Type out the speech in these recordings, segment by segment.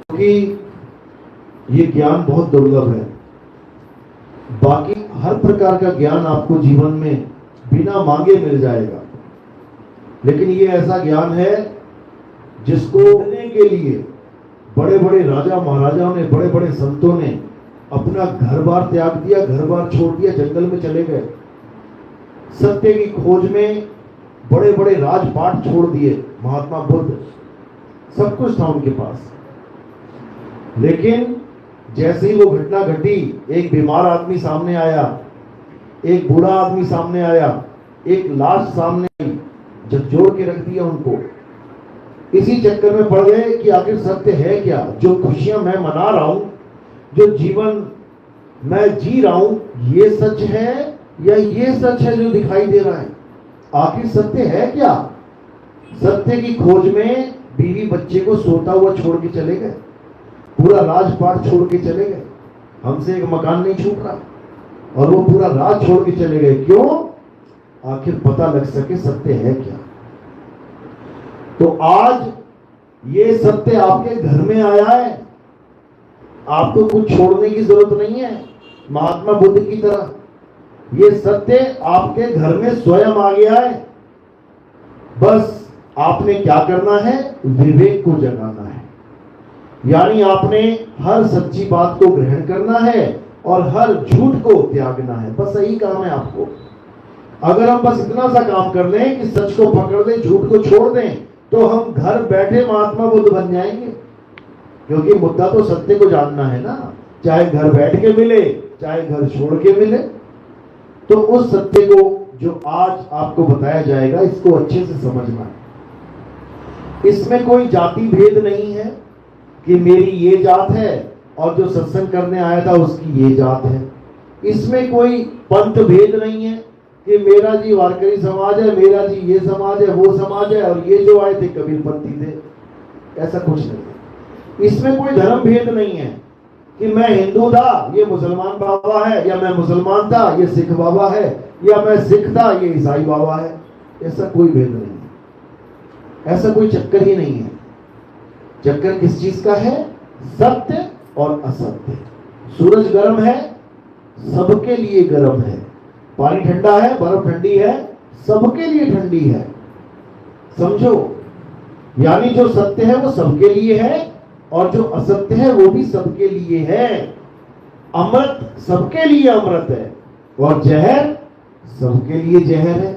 क्योंकि ये ज्ञान बहुत दुर्लभ है। बाकी हर प्रकार का ज्ञान आपको जीवन में बिना मांगे मिल जाएगा, लेकिन ये ऐसा ज्ञान है जिसको लेने के लिए बड़े बड़े राजा महाराजाओं ने, बड़े बड़े संतों ने अपना घर बार त्याग दिया, घर बार छोड़ दिया, जंगल में चले गए। सत्य की खोज में बड़े बड़े राजपाट छोड़ दिए। महात्मा बुद्ध, सब कुछ था उनके पास, लेकिन जैसे ही वो घटना घटी, एक बीमार आदमी सामने आया, एक बूढ़ा आदमी सामने आया, एक लाश सामने आई, झकझोर के रख दिया उनको। इसी चक्कर में पड़ गए कि आखिर सत्य है क्या? जो खुशियां मैं मना रहा हूं, जो जीवन मैं जी रहा हूं, ये सच है या ये सच है जो दिखाई दे रहा है? आखिर सत्य है क्या? सत्य की खोज में बीवी बच्चे को सोता हुआ छोड़ के चले गए, पूरा राजपाट छोड़ के चले गए। हमसे एक मकान नहीं छूट रहा, और वो पूरा राज छोड़ के चले गए। क्यों? आखिर पता लग सके सत्य है क्या। तो आज ये सत्य आपके घर में आया है, आपको कुछ छोड़ने की जरूरत नहीं है। महात्मा बुद्ध की तरह ये सत्य आपके घर में स्वयं आ गया है। बस आपने क्या करना है? विवेक को जगाना है। यानी आपने हर सच्ची बात को ग्रहण करना है और हर झूठ को त्यागना है। बस यही काम है आपको। अगर हम बस इतना सा काम कर लें कि सच को पकड़ लें, झूठ को छोड़ दें, तो हम घर बैठे महात्मा बुद्ध बन जाएंगे। क्योंकि मुद्दा तो सत्य को जानना है ना, चाहे घर बैठ के मिले, चाहे घर छोड़ के मिले। तो उस सत्य को जो आज आपको बताया जाएगा, इसको अच्छे से समझना है। इसमें कोई जाति भेद नहीं है कि मेरी ये जात है और जो सत्संग करने आया था उसकी ये जात है। इसमें कोई पंथ भेद नहीं है कि मेरा जी वारकरी समाज है, मेरा जी ये समाज है, वो समाज है, और ये जो आए थे कबीरपंथी थे। ऐसा कुछ नहीं है। इसमें कोई धर्म भेद नहीं है कि मैं हिंदू था, ये मुसलमान बाबा है, या मैं मुसलमान था, ये सिख बाबा है, या मैं सिख था, ये ईसाई बाबा है। ऐसा कोई भेद नहीं है, ऐसा कोई चक्कर ही नहीं है। चक्कर किस चीज का है? सत्य और असत्य। सूरज गर्म है, सबके लिए गर्म है। पानी ठंडा है, बर्फ ठंडी है, सबके लिए ठंडी है। समझो, यानी जो सत्य है वो सबके लिए है, और जो असत्य है वो भी सबके लिए है। अमृत सबके लिए अमृत है, और जहर सबके लिए जहर है।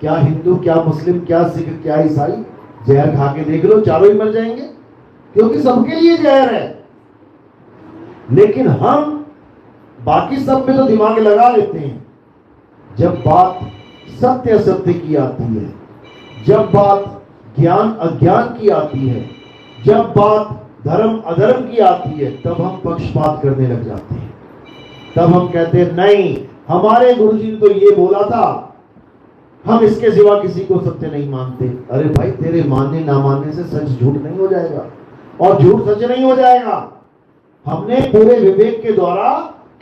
क्या हिंदू, क्या मुस्लिम, क्या सिख, क्या ईसाई, जहर खा के देख लो, चारों ही मर जाएंगे, क्योंकि सबके लिए जहर है। लेकिन हम बाकी सब में तो दिमाग लगा लेते हैं। जब बात सत्य असत्य की आती है, जब बात ज्ञान अज्ञान की आती है, जब बात धर्म अधर्म की आती है, तब हम पक्षपात करने लग जाते हैं। तब हम कहते हैं नहीं, हमारे गुरुजी ने तो ये बोला था, हम इसके सिवा किसी को सत्य नहीं मानते। अरे भाई, तेरे मानने ना मानने से सच झूठ नहीं हो जाएगा, और झूठ सच नहीं हो जाएगा। हमने पूरे विवेक के द्वारा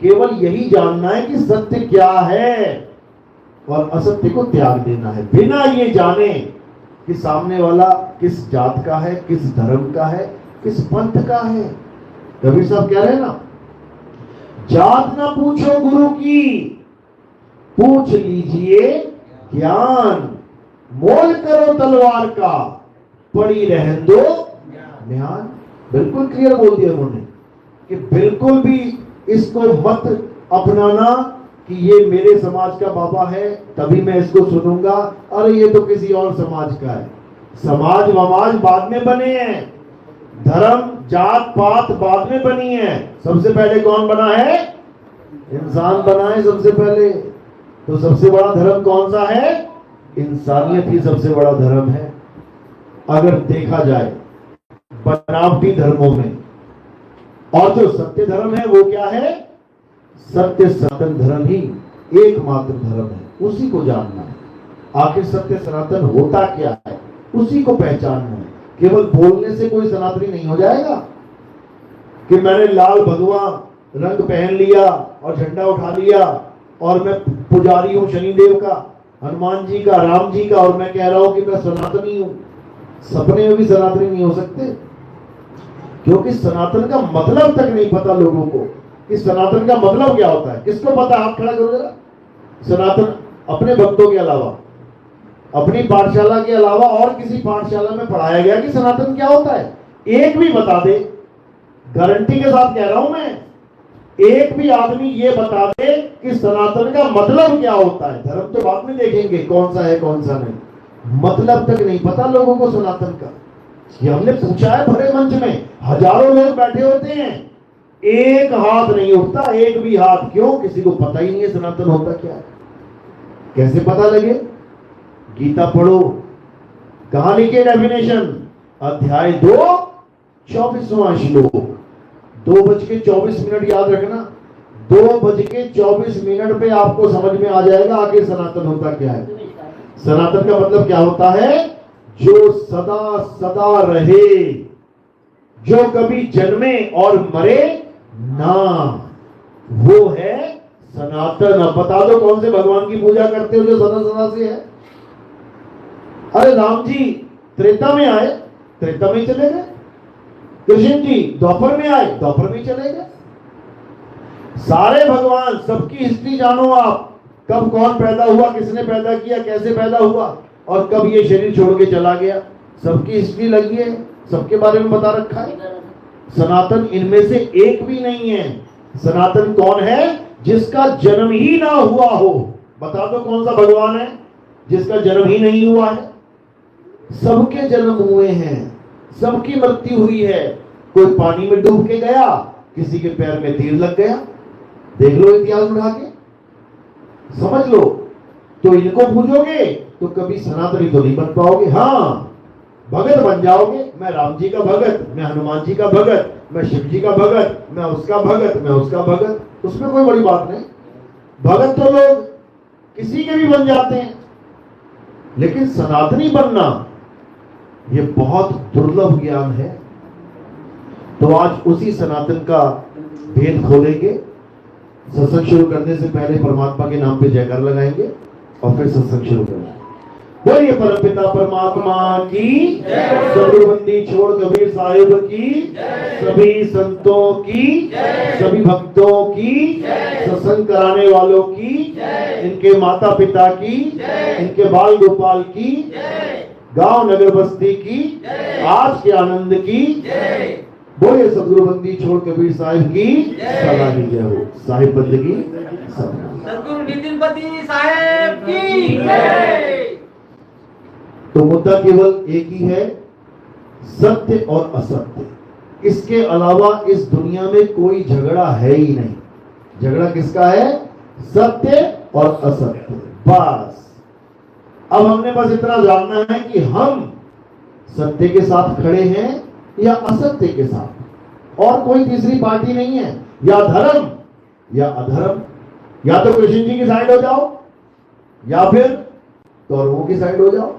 केवल यही जानना है कि सत्य क्या है, और असत्य को त्याग देना है, बिना ये जाने कि सामने वाला किस जात का है, किस धर्म का है, किस पंथ का है। कबीर साहब कह रहे हैं ना, जात ना पूछो गुरु की, पूछ लीजिए ज्ञान। मोल करो तलवार का, पड़ी रहन दो ध्यान। बिल्कुल क्लियर बोल दिया उन्होंने कि बिल्कुल भी इसको मत अपनाना कि ये मेरे समाज का बाबा है तभी मैं इसको सुनूंगा, अरे ये तो किसी और समाज का है। समाज वमाज बाद में बने हैं, धर्म जात पात बाद में बनी है। सबसे पहले कौन बना है? इंसान बना है सबसे पहले। तो सबसे बड़ा धर्म कौन सा है? इंसानियत ही सबसे बड़ा धर्म है। अगर देखा जाए बनावटी धर्मों में, और जो सत्य धर्म है वो क्या है? सत्य सनातन धर्म ही एकमात्र धर्म है, उसी को जानना है। आखिर सत्य सनातन होता क्या है, उसी को पहचानना है। केवल बोलने से कोई सनातनी नहीं हो जाएगा कि मैंने लाल भगवा रंग पहन लिया और झंडा उठा लिया और मैं पुजारी हूं शनिदेव का, हनुमान जी का, राम जी का, और मैं कह रहा हूं कि मैं सनातनी हूं। सपने में भी सनातनी नहीं हो सकते। क्योंकि सनातन का मतलब तक नहीं पता लोगों को कि सनातन का मतलब क्या होता है। किसको पता, हाथ खड़ा करो जरा। सनातन अपने भक्तों के अलावा, अपनी पाठशाला के अलावा और किसी पाठशाला में पढ़ाया गया कि सनातन क्या होता है? एक भी बता दे, गारंटी के साथ कह रहा हूं मैं, एक भी आदमी ये बता दे कि सनातन का मतलब क्या होता है। धर्म तो बाद में देखेंगे कौन सा है कौन सा नहीं, मतलब तक नहीं पता लोगों को सनातन का। ये हमने पूछा है भरे मंच में, हजारों लोग बैठे होते हैं, एक हाथ नहीं उठता, एक भी हाथ। क्यों? किसी को पता ही नहीं है सनातन होता क्या है। कैसे पता लगे? गीता पढ़ो, कहां लिखे डेफिनेशन, अध्याय 2 24वां श्लोक। 2:24 याद रखना, 2:24 पे आपको समझ में आ जाएगा आगे सनातन होता क्या है। सनातन का मतलब क्या होता है? जो सदा सदा रहे, जो कभी जन्मे और मरे ना, वो है सनातन। अब बता दो कौन से भगवान की पूजा करते हो जो सदा सदा से है? अरे राम जी त्रेता में आए, त्रेता में चले गए। कृष्ण जी द्वापर में आए, द्वापर में चले गए। सारे भगवान, सबकी हिस्ट्री जानो आप, कब कौन पैदा हुआ, किसने पैदा किया, कैसे पैदा हुआ और कब ये शरीर छोड़ के चला गया, सबकी हिस्ट्री लगी है, सबके बारे में बता रखा है। सनातन इनमें से एक भी नहीं है। सनातन कौन है? जिसका जन्म ही ना हुआ हो। बता दो कौन सा भगवान है जिसका जन्म ही नहीं हुआ है? सबके जन्म हुए हैं, सबकी मृत्यु हुई है। कोई पानी में डूब के गया, किसी के पैर में तीर लग गया। देख लो इतिहास उठा के, समझ लो। तो इनको पूछोगे तो कभी सनातनी तो नहीं बन पाओगे। हाँ, भगत बन जाओगे, मैं राम जी का भगत, मैं हनुमान जी का भगत, मैं शिव जी का भगत, मैं उसका भगत, मैं उसका भगत, उसमें कोई बड़ी बात नहीं। भगत तो लोग किसी के भी बन जाते हैं, लेकिन सनातनी बनना ये बहुत दुर्लभ ज्ञान है। तो आज उसी सनातन का भेद खोलेंगे। सत्संग शुरू करने से पहले परमात्मा के नाम पे जयकार लगाएंगे और फिर सत्संग शुरू करेंगे। बोलिए परमपिता परमात्मा की जय, सदगुरुबंदी छोड़ कबीर साहिब की जय, सभी संतों की जय, सभी भक्तों की जय, सत्संग कराने वालों की जय, इनके माता पिता की जय, इनके बाल गोपाल की जय, गांव नगर बस्ती की जय, आज के आनंद की जय। बोलिए सदगुरुबंदी छोड़ कबीर साहिब की सलामी जय हो। साहिब बंदगी सदगुरु नितिनपति साहेब की जय। तो मुद्दा केवल एक ही है, सत्य और असत्य। इसके अलावा इस दुनिया में कोई झगड़ा है ही नहीं। झगड़ा किसका है? सत्य और असत्य, बस। अब हमने बस इतना जानना है कि हम सत्य के साथ खड़े हैं या असत्य के साथ। और कोई तीसरी पार्टी नहीं है, या धर्म या अधर्म। या तो कृष्ण जी की साइड हो जाओ या फिर कौरवों की साइड हो जाओ,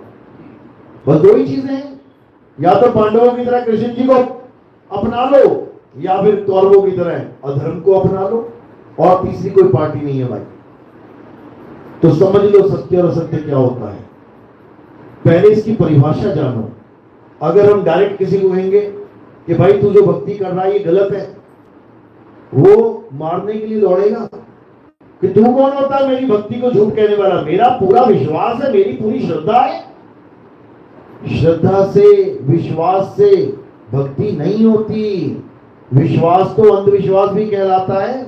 बस दो ही चीजें हैं। या तो पांडवों की तरह कृष्ण जी को अपना लो या फिर कौरवों की तरह अधर्म को अपना लो, और तीसरी कोई पार्टी नहीं है भाई। तो समझ लो सत्य और असत्य क्या होता है। पहले इसकी परिभाषा जानो। अगर हम डायरेक्ट किसी को कहेंगे कि भाई तू जो भक्ति कर रहा है ये गलत है, वो मारने के लिए दौड़ेगा कि तू कौन होता है मेरी भक्ति को झूठ कहने वाला। मेरा पूरा विश्वास है, मेरी पूरी श्रद्धा है। श्रद्धा से, विश्वास से भक्ति नहीं होती। विश्वास तो अंधविश्वास भी कहलाता है।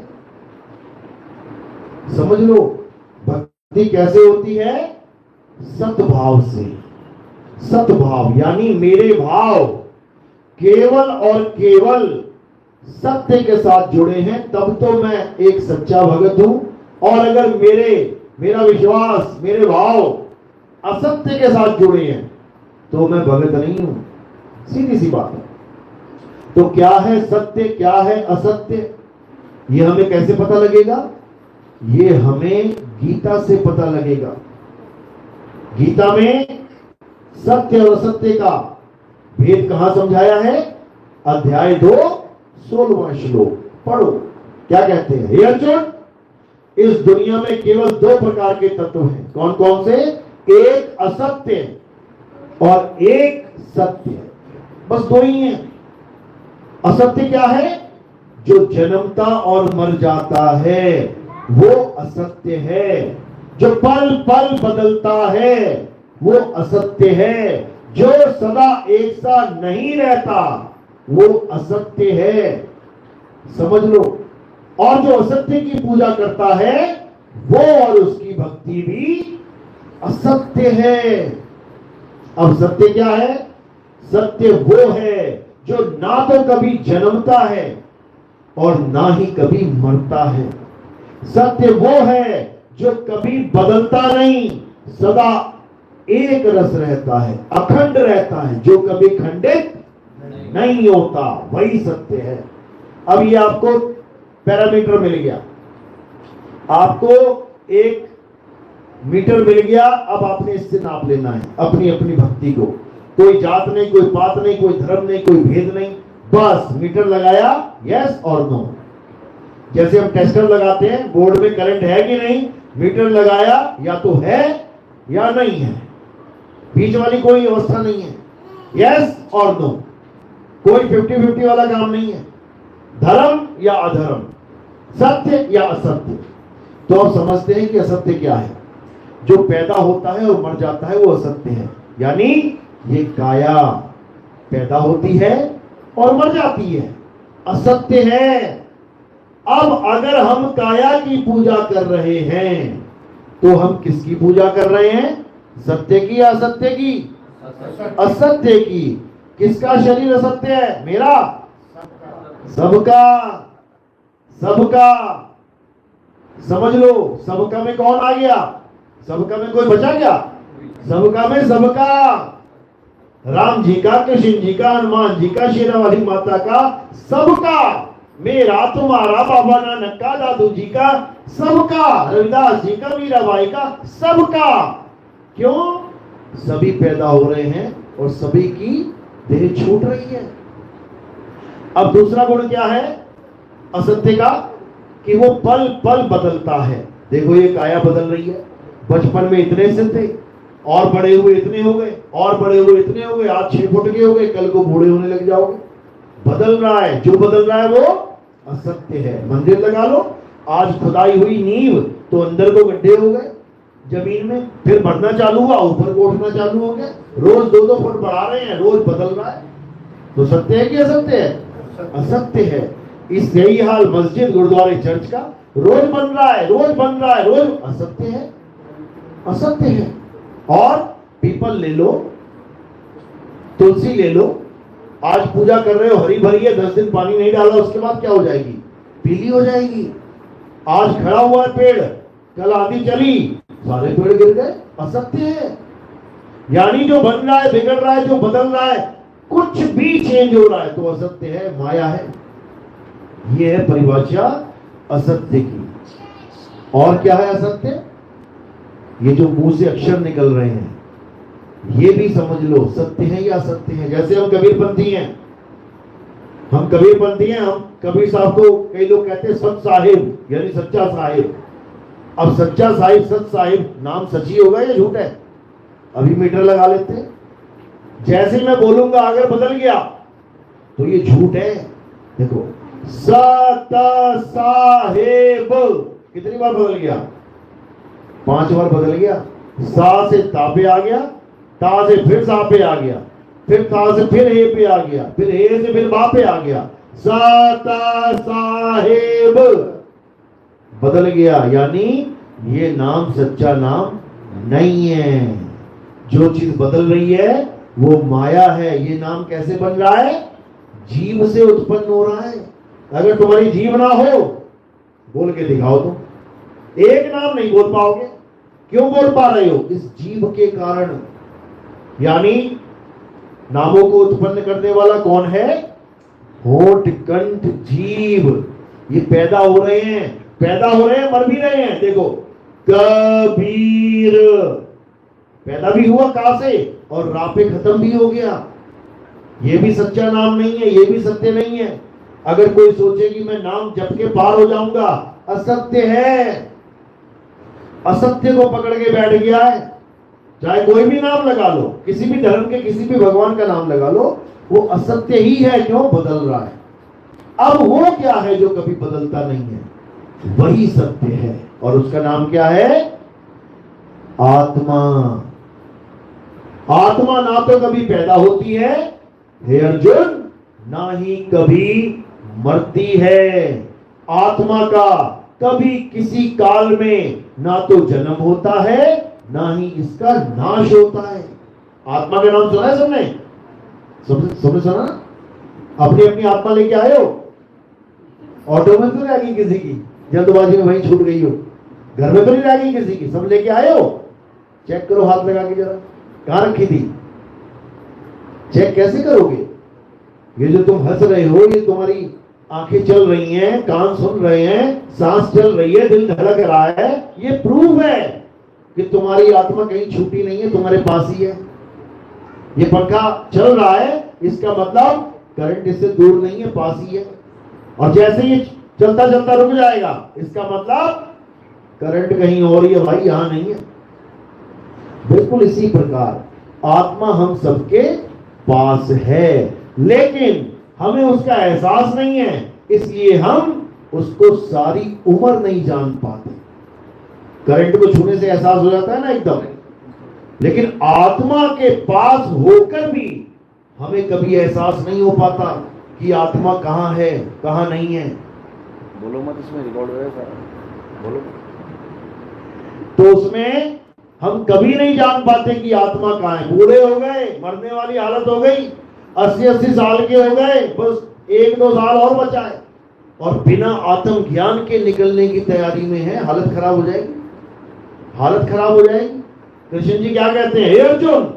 समझ लो भक्ति कैसे होती है? सद्भाव से। सद्भाव यानी मेरे भाव केवल और केवल सत्य के साथ जुड़े हैं, तब तो मैं एक सच्चा भगत हूं। और अगर मेरा विश्वास, मेरे भाव असत्य के साथ जुड़े हैं तो मैं भगत नहीं हूं। सीधी सी बात है। तो क्या है सत्य, क्या है असत्य, ये हमें कैसे पता लगेगा? ये हमें गीता से पता लगेगा। गीता में सत्य और असत्य का भेद कहां समझाया है? अध्याय 2 16वां श्लोक पढ़ो। क्या कहते हैं? हे अर्जुन, इस दुनिया में केवल 2 प्रकार के तत्व हैं। कौन कौन से? एक असत्य और एक सत्य। बस 2 ही हैं। असत्य क्या है? जो जन्मता और मर जाता है वो असत्य है। जो पल पल बदलता है वो असत्य है। जो सदा एक सा नहीं रहता वो असत्य है। समझ लो। और जो असत्य की पूजा करता है वो और उसकी भक्ति भी असत्य है। अब सत्य क्या है? सत्य वो है जो ना तो कभी जन्मता है और ना ही कभी मरता है। सत्य वो है जो कभी बदलता नहीं, सदा एक रस रहता है, अखंड रहता है, जो कभी खंडित नहीं होता, वही सत्य है। अब ये आपको पैरामीटर मिल गया, आपको एक मीटर मिल गया। अब आपने इससे नाप लेना है अपनी अपनी भक्ति को। कोई जात नहीं, कोई पात नहीं, कोई धर्म नहीं, कोई भेद नहीं, बस मीटर लगाया, यस और नो। जैसे हम टेस्टर लगाते हैं, बोर्ड में करंट है कि नहीं, मीटर लगाया, या तो है या नहीं है, बीच वाली कोई व्यवस्था नहीं है, यस और नो। कोई 50-50 वाला काम नहीं है, धर्म या अधर्म, सत्य या असत्य। तो आप समझते हैं कि असत्य क्या है? जो पैदा होता है और मर जाता है वो असत्य है। यानी ये काया पैदा होती है और मर जाती है, असत्य है। अब अगर हम काया की पूजा कर रहे हैं तो हम किसकी पूजा कर रहे हैं? सत्य की या असत्य की? असत्य की। किसका शरीर असत्य है? मेरा? सबका। सबका। समझ लो, सबका में कौन आ गया? सबका में कोई बचा क्या? सबका में सबका। राम जी का, कृष्ण जी का, हनुमान जी का, शेरा वाली माता का, सबका। मेरा, तुम्हारा, बाबा नानक का, दादू जी का, सबका। रविदास जी का, मीराबाई का, सबका। क्यों? सभी पैदा हो रहे हैं और सभी की देह छूट रही है। अब दूसरा गुण क्या है असत्य का? कि वो पल पल बदलता है। देखो ये काया बदल रही है। बचपन में इतने से थे और बड़े हुए इतने हो गए, और बड़े हुए इतने हो गए, आज 6 फुट के हो गए, कल को बूढ़े होने लग जाओगे। बदल रहा है। जो बदल रहा है वो असत्य है। मंदिर लगा लो, आज खुदाई हुई नींव तो अंदर को गड्ढे हो गए जमीन में, फिर बढ़ना चालू हुआ, ऊपर को उठना चालू हो गया, रोज 2-2 फुट बढ़ा रहे हैं, रोज बदल रहा है। तो सत्य है कि असत्य है? असत्य है। इस यही हाल मस्जिद, गुरुद्वारे, चर्च का, रोज बन रहा है, रोज बन रहा है, रोज असत्य है। असत्य है। और पीपल ले लो, तुलसी ले लो, आज पूजा कर रहे हो, हरी भरी है, 10 दिन पानी नहीं डाला, उसके बाद क्या हो जाएगी? पीली हो जाएगी। आज खड़ा हुआ है पेड़, कल आंधी चली, सारे पेड़ गिर गए। असत्य है। यानी जो बन रहा है, बिगड़ रहा है, जो बदल रहा है, कुछ भी चेंज हो रहा है तो असत्य है, माया है। ये है परिभाषा असत्य की। और क्या है असत्य? ये जो मुंह से अक्षर निकल रहे हैं ये भी समझ लो सत्य है या असत्य है। जैसे हम कबीरपंथी हैं, हम कबीर साहब को कई लोग कहते हैं सत साहिब, यानी सच्चा साहिब। अब सच्चा साहिब, सत साहिब, नाम सच्ची होगा या झूठ है? अभी मीटर लगा लेते हैं। जैसे मैं बोलूंगा अगर बदल गया तो ये झूठ है। देखो, सत साहिब कितनी बार बदल गया? 5 बार बदल गया। सा से ता पे आ गया, ता से फिर सा पे आ गया, फिर ता से फिर हे पे आ गया, फिर हे से फिर बा पे आ गया। सत साहिब बदल गया। यानी ये नाम सच्चा नाम नहीं है। जो चीज बदल रही है वो माया है। ये नाम कैसे बन रहा है? जीव से उत्पन्न हो रहा है। अगर तुम्हारी जीव ना हो, बोल के दिखाओ तुम। एक नाम नहीं बोल पाओगे। क्यों बोल पा रहे हो? इस जीव के कारण। यानी नामों को उत्पन्न करने वाला कौन है? होठ, कंठ, जीव। ये पैदा हो रहे हैं, मर भी रहे हैं। देखो, कबीर पैदा भी हुआ का से और रा पे खत्म भी हो गया। ये भी सच्चा नाम नहीं है, ये भी सत्य नहीं है। अगर कोई सोचे कि मैं नाम जप के पार हो जाऊंगा, असत्य है। असत्य को पकड़ के बैठ गया है। चाहे कोई भी नाम लगा लो, किसी भी धर्म के किसी भी भगवान का नाम लगा लो, वो असत्य ही है। क्यों? बदल रहा है। अब वो क्या है जो कभी बदलता नहीं है? वही सत्य है, और उसका नाम क्या है? आत्मा। आत्मा ना तो कभी पैदा होती है हे अर्जुन, ना ही कभी मरती है। आत्मा का कभी किसी काल में ना तो जन्म होता है, ना ही इसका नाश होता है। आत्मा का नाम सुना है सबने? सबने सुना? अपनी अपनी आत्मा लेके आए हो? ऑटो में तो नहीं आ गई किसी की, जल्दबाजी में वहीं छूट गई हो? घर में तो नहीं आ गई किसी की? सब लेके आए हो? चेक करो हाथ लगा के जरा, कहां रखी थी? चेक कैसे करोगे? ये जो तुम हंस रहे हो, ये तुम्हारी आंखें चल रही हैं, कान सुन रहे हैं, सांस चल रही है, दिल धड़क रहा है, ये प्रूफ है कि तुम्हारी आत्मा कहीं छूटी नहीं है, तुम्हारे पास ही है। ये पंखा चल रहा है, इसका मतलब करंट इससे दूर नहीं है, पास ही है। और जैसे ये चलता चलता रुक जाएगा, इसका मतलब करंट कहीं और ही है भाई, यहां नहीं है। बिल्कुल इसी प्रकार आत्मा हम सबके पास है, लेकिन हमें उसका एहसास नहीं है, इसलिए हम उसको सारी उम्र नहीं जान पाते। करंट को छूने से एहसास हो जाता है ना एकदम, लेकिन आत्मा के पास होकर भी हमें कभी एहसास नहीं हो पाता कि आत्मा कहां है, कहां नहीं है। बोलो मत, इसमें रिकॉर्ड हो रहा है, बोलो। तो उसमें हम कभी नहीं जान पाते कि आत्मा कहां है। बूढ़े हो गए, मरने वाली हालत हो गई, 80-80 साल के हो गए, बस 1-2 साल और बचा है, और बिना आत्म ज्ञान के निकलने की तैयारी में है। हालत खराब हो जाएगी, हालत खराब हो जाएगी। कृष्ण जी क्या कहते हैं? हे अर्जुन,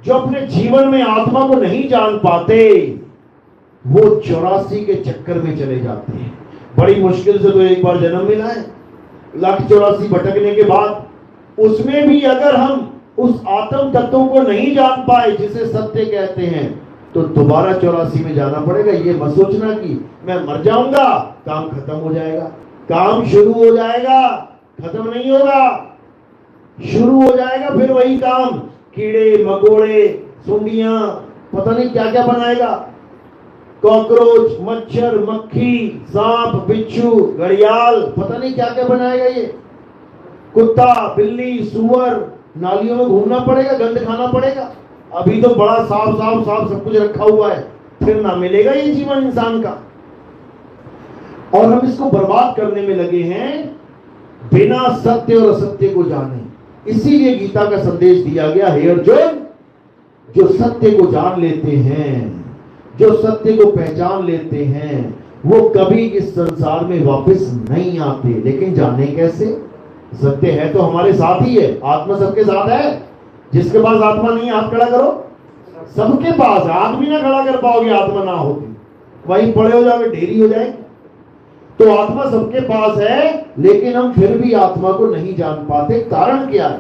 जो अपने जीवन में आत्मा को नहीं जान पाते, वो 84 के चक्कर में चले जाते हैं। बड़ी मुश्किल से तो एक बार जन्म मिला है, 184 भटकने के बाद, उसमें भी अगर हम उस आत्म तत्व को नहीं जान पाए जिसे सत्य कहते हैं, तो दोबारा 84 में जाना पड़ेगा। ये मत सोचना कि मैं मर जाऊंगा, काम खत्म हो जाएगा। काम शुरू हो जाएगा, खत्म नहीं होगा, शुरू हो जाएगा। फिर वही काम, कीड़े मकोड़े, सुंडियां, पता नहीं क्या क्या बनाएगा, कॉकरोच, मच्छर, मक्खी, सांप, बिच्छू, घड़ियाल, पता नहीं क्या क्या बनाएगा ये। कुत्ता, बिल्ली, सुअर, नालियों में घूमना पड़ेगा, गंद खाना पड़ेगा। अभी तो बड़ा साफ साफ साफ सब कुछ रखा हुआ है, फिर ना मिलेगा ये जीवन इंसान का। और हम इसको बर्बाद करने में लगे हैं बिना सत्य और असत्य को जाने। इसीलिए गीता का संदेश दिया गया, हे अर्जुन, जो सत्य को जान लेते हैं, जो सत्य को पहचान लेते हैं, वो कभी इस संसार में वापस नहीं आते। लेकिन जाने कैसे? सत्य है तो हमारे साथ ही है, आत्मा सबके साथ है। जिसके पास आत्मा नहीं है, हाथ खड़ा करो। सबके पास, हाथ भी ना खड़ा कर पाओगे आत्मा ना होती, वहीं पड़े हो जाओगे, ढेरी हो जाएगी। तो आत्मा सबके पास है, लेकिन हम फिर भी आत्मा को नहीं जान पाते। कारण क्या है?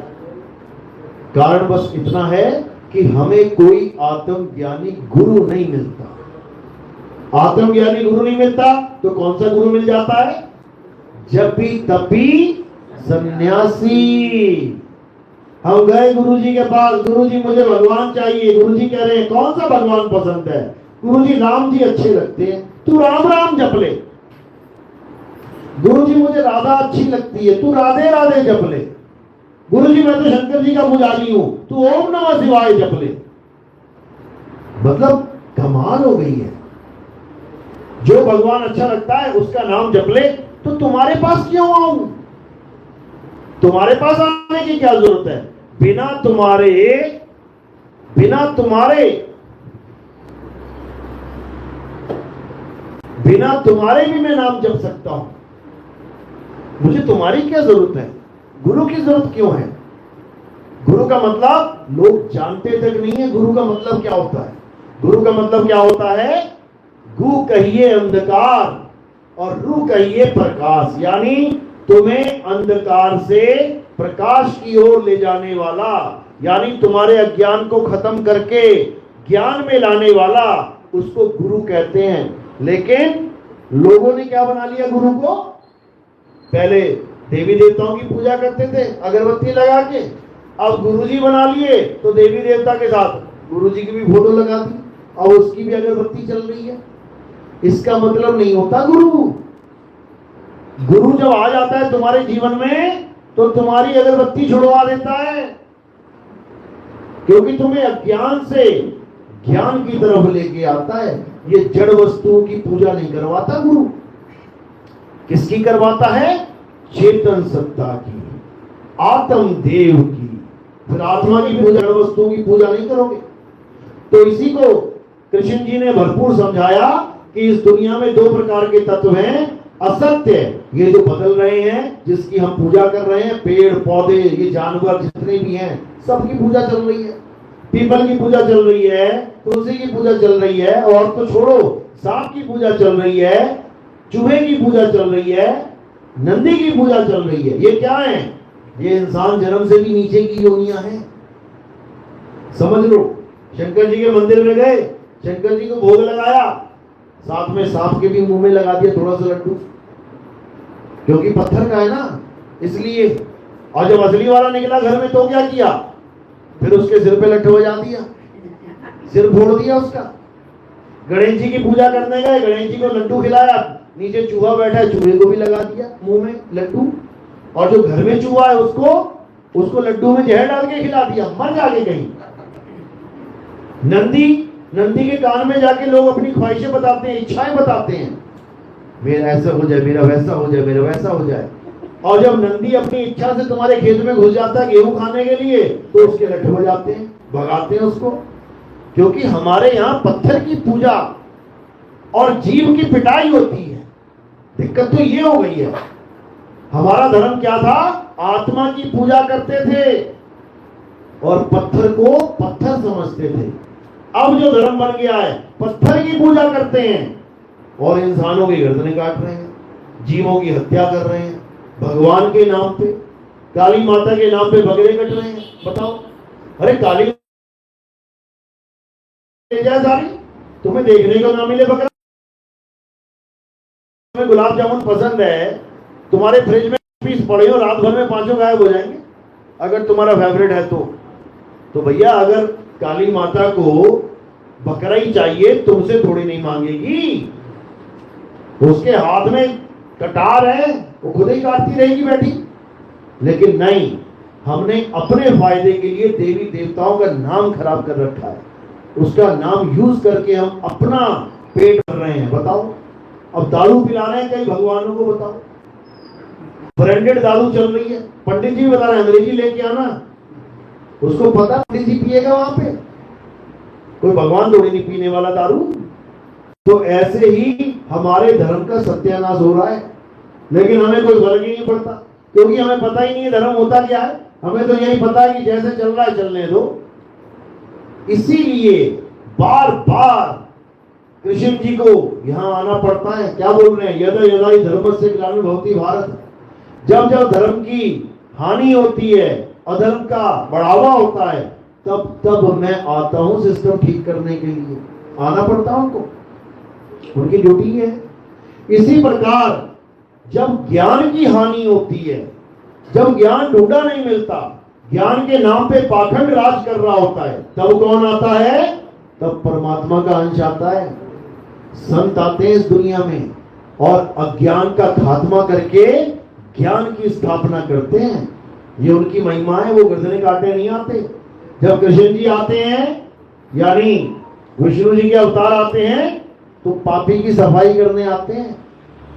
कारण बस इतना है कि हमें कोई आत्मज्ञानी गुरु नहीं मिलता। आत्मज्ञानी गुरु नहीं मिलता तो कौन सा गुरु मिल जाता है? जपी तपी सन्यासी। हम गए गुरुजी के पास, गुरुजी मुझे भगवान चाहिए। गुरुजी कह रहे हैं कौन सा भगवान पसंद है? गुरुजी राम जी अच्छे लगते हैं, तू राम राम जप ले। गुरुजी मुझे राधा अच्छी लगती है, तू राधे राधे जप ले। गुरुजी मैं तो शंकर जी का पुजारी हूं, तू ओम नमः शिवाय जप ले। मतलब कमाल हो गई है। जो भगवान अच्छा लगता है उसका नाम जप ले। तो तुम्हारे पास क्यों आऊं? तुम्हारे पास आने की क्या जरूरत है? बिना तुम्हारे भी मैं नाम जप सकता हूं। मुझे तुम्हारी क्या जरूरत है? गुरु की जरूरत क्यों है? गुरु का मतलब लोग जानते तक नहीं है। गुरु का मतलब क्या होता है? गुरु का मतलब क्या होता है? गु कहिए अंधकार और रू कहिए प्रकाश, यानी तुम्हें अंधकार से प्रकाश की ओर ले जाने वाला, यानी तुम्हारे अज्ञान को खत्म करके ज्ञान में लाने वाला, उसको गुरु कहते हैं। लेकिन लोगों ने क्या बना लिया गुरु को? पहले देवी देवताओं की पूजा करते थे अगरबत्ती लगा के, अब गुरुजी बना लिए तो देवी देवता के साथ गुरुजी की भी फोटो लगा दी और उसकी भी अगरबत्ती चल रही है। इसका मतलब नहीं होता गुरु। गुरु जब आ जाता है तुम्हारे जीवन में तो तुम्हारी अगरबत्ती छुड़वा देता है, क्योंकि तुम्हें अज्ञान से ज्ञान की तरफ लेके आता है। ये जड़ वस्तुओं की पूजा नहीं करवाता गुरु। किसकी करवाता है? चेतन सत्ता की, आत्म देव की। फिर आत्मा की पूजा, जड़ वस्तुओं की पूजा नहीं करोगे। तो इसी को कृष्ण जी ने भरपूर समझाया कि इस दुनिया में दो प्रकार के तत्व हैं। असत्य, ये जो बदल रहे हैं, जिसकी हम पूजा कर रहे हैं, पेड़ पौधे, ये जानवर जितने भी हैं, सबकी पूजा चल रही है। पीपल की पूजा चल रही है, तुलसी की पूजा चल रही है, और तो छोड़ो, सांप की पूजा चल रही है, चूहे की पूजा चल रही है, नंदी की पूजा चल रही है। ये क्या है? ये इंसान जन्म से भी नीचे की योनियां हैं। समझ लो, शंकर जी के मंदिर में गए, शंकर जी को भोग लगाया, साथ में सांप के भी मुंह में लगा दिया थोड़ा सा लड्डू, क्योंकि पत्थर का है ना, इसलिए। और जब असली वाला निकला घर में तो क्या किया? फिर उसके सिर पे लट्ठू बजा दिया, सिर फोड़ दिया उसका। गणेश जी की पूजा करने गए, गणेश जी को लड्डू खिलाया, नीचे चूहा बैठा है, चूहे को भी लगा दिया मुंह में लड्डू। और जो घर में चूहा है उसको लड्डू में जहर डाल के खिला दिया, मर जाके कहीं। नंदी के कान में जाके लोग अपनी ख्वाहिशें बताते हैं, इच्छाएं बताते हैं, मेरा ऐसा हो जाए, मेरा वैसा हो जाए, मेरा वैसा हो जाए। और जब नंदी अपनी इच्छा से तुम्हारे खेत में घुस जाता है गेहूं खाने के लिए, तो उसके लट्ठे हो जाते हैं, भगाते हैं उसको। क्योंकि हमारे यहाँ पत्थर की पूजा और जीव की पिटाई होती है। दिक्कत तो ये हो गई है। हमारा धर्म क्या था? आत्मा की पूजा करते थे और पत्थर को पत्थर समझते थे। अब जो धर्म बन गया है, पत्थर की पूजा करते हैं और इंसानों की गर्दनें काट रहे हैं, जीवों की हत्या कर रहे हैं, भगवान के नाम पे, काली माता के नाम पे बकरे कट रहे हैं। बताओ, अरे काली सारी तुम्हें देखने को ना मिले बकरा। तुम्हें गुलाब जामुन पसंद है, तुम्हारे फ्रिज में पीस पड़े हो, रात भर में 5 गायब हो जाएंगे, अगर तुम्हारा फेवरेट है तो भैया, अगर काली माता को बकरा ही चाहिए, तुमसे थोड़ी नहीं मांगेगी। उसके हाथ में कटार है, वो खुद ही काटती रहेगी बैठी। लेकिन नहीं, हमने अपने फायदे के लिए देवी देवताओं का नाम खराब कर रखा है, उसका नाम यूज करके हम अपना पेट भर रहे हैं। बताओ, अब दारू पिला रहे हैं कई भगवानों को, बताओ, ब्रांडेड दारू चल रही है। पंडित जी बता रहे हैं अंग्रेजी लेके आना, उसको पता पंडित जी पिएगा वहां पे, कोई भगवान थोड़ी नहीं पीने वाला दारू। तो ऐसे ही हमारे धर्म का सत्यानाश हो रहा है, लेकिन हमें कोई फर्क ही नहीं पड़ता, क्योंकि हमें पता ही नहीं है धर्म होता क्या है। हमें तो यही पता है कि जैसे चल रहा है चलने दो। इसीलिए बार बार कृष्ण जी को यहां आना पड़ता है। क्या बोल रहे हैं? यदा यदा ही धर्मस्य ग्लानिर्भवति भारत। जब जब धर्म की हानि होती है, अधर्म का बढ़ावा होता है, तब तब मैं आता हूं सिस्टम ठीक करने के लिए। आना पड़ता है उनको, उनकी ड्यूटी है। इसी प्रकार जब ज्ञान की हानि होती है, जब ज्ञान ढूंढा नहीं मिलता, ज्ञान के नाम पे पाखंड राज कर रहा होता है, तब कौन आता है? तब परमात्मा का अंश आता है। संत आते हैं इस दुनिया में और अज्ञान का खात्मा करके ज्ञान की स्थापना करते हैं। ये उनकी महिमा है, वो गर्दनें काटने नहीं आते। जब कृष्ण जी आते हैं, यानी विष्णु जी के अवतार आते हैं, तो पापी की सफाई करने आते हैं।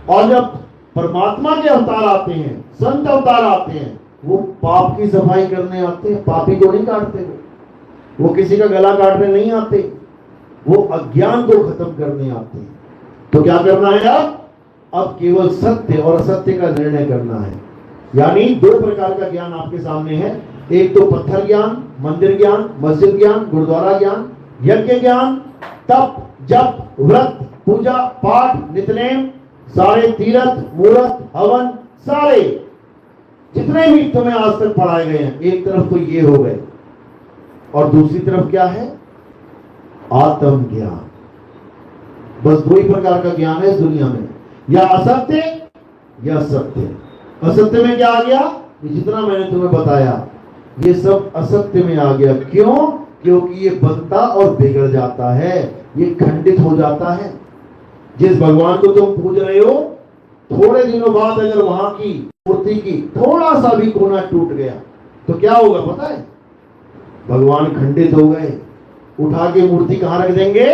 और जब परमात्मा के अवतार आते हैं, संत अवतार आते हैं, वो पाप की सफाई करने आते हैं। पापी को नहीं काटते, वो किसी का गला काटने नहीं आते, वो अज्ञान को खत्म करने आते हैं। तो क्या करना है अब केवल सत्य और असत्य का निर्णय करना है। यानी 2 प्रकार का ज्ञान आपके सामने है। एक तो पत्थर ज्ञान, मंदिर ज्ञान, मस्जिद ज्ञान, गुरुद्वारा ज्ञान, यज्ञ ज्ञान, तप, जप, व्रत, पूजा पाठ, नित्यनेम, सारे तीर्थ, मूर्त, हवन, सारे जितने भी तुम्हें आज तक पढ़ाए गए हैं, एक तरफ तो ये हो गए, और दूसरी तरफ क्या है? आत्म ज्ञान। बस 2 ही प्रकार का ज्ञान है इस दुनिया में, या असत्य या सत्य। असत्य में क्या आ गया? ये जितना मैंने तुम्हें बताया, ये सब असत्य में आ गया। क्यों? क्योंकि ये बनता और बिगड़ जाता है, ये खंडित हो जाता है। जिस भगवान को तुम पूज रहे हो, थोड़े दिनों बाद अगर वहां की मूर्ति की थोड़ा सा भी कोना टूट गया तो क्या होगा पता है? भगवान खंडित हो गए। उठा के मूर्ति कहां रख देंगे?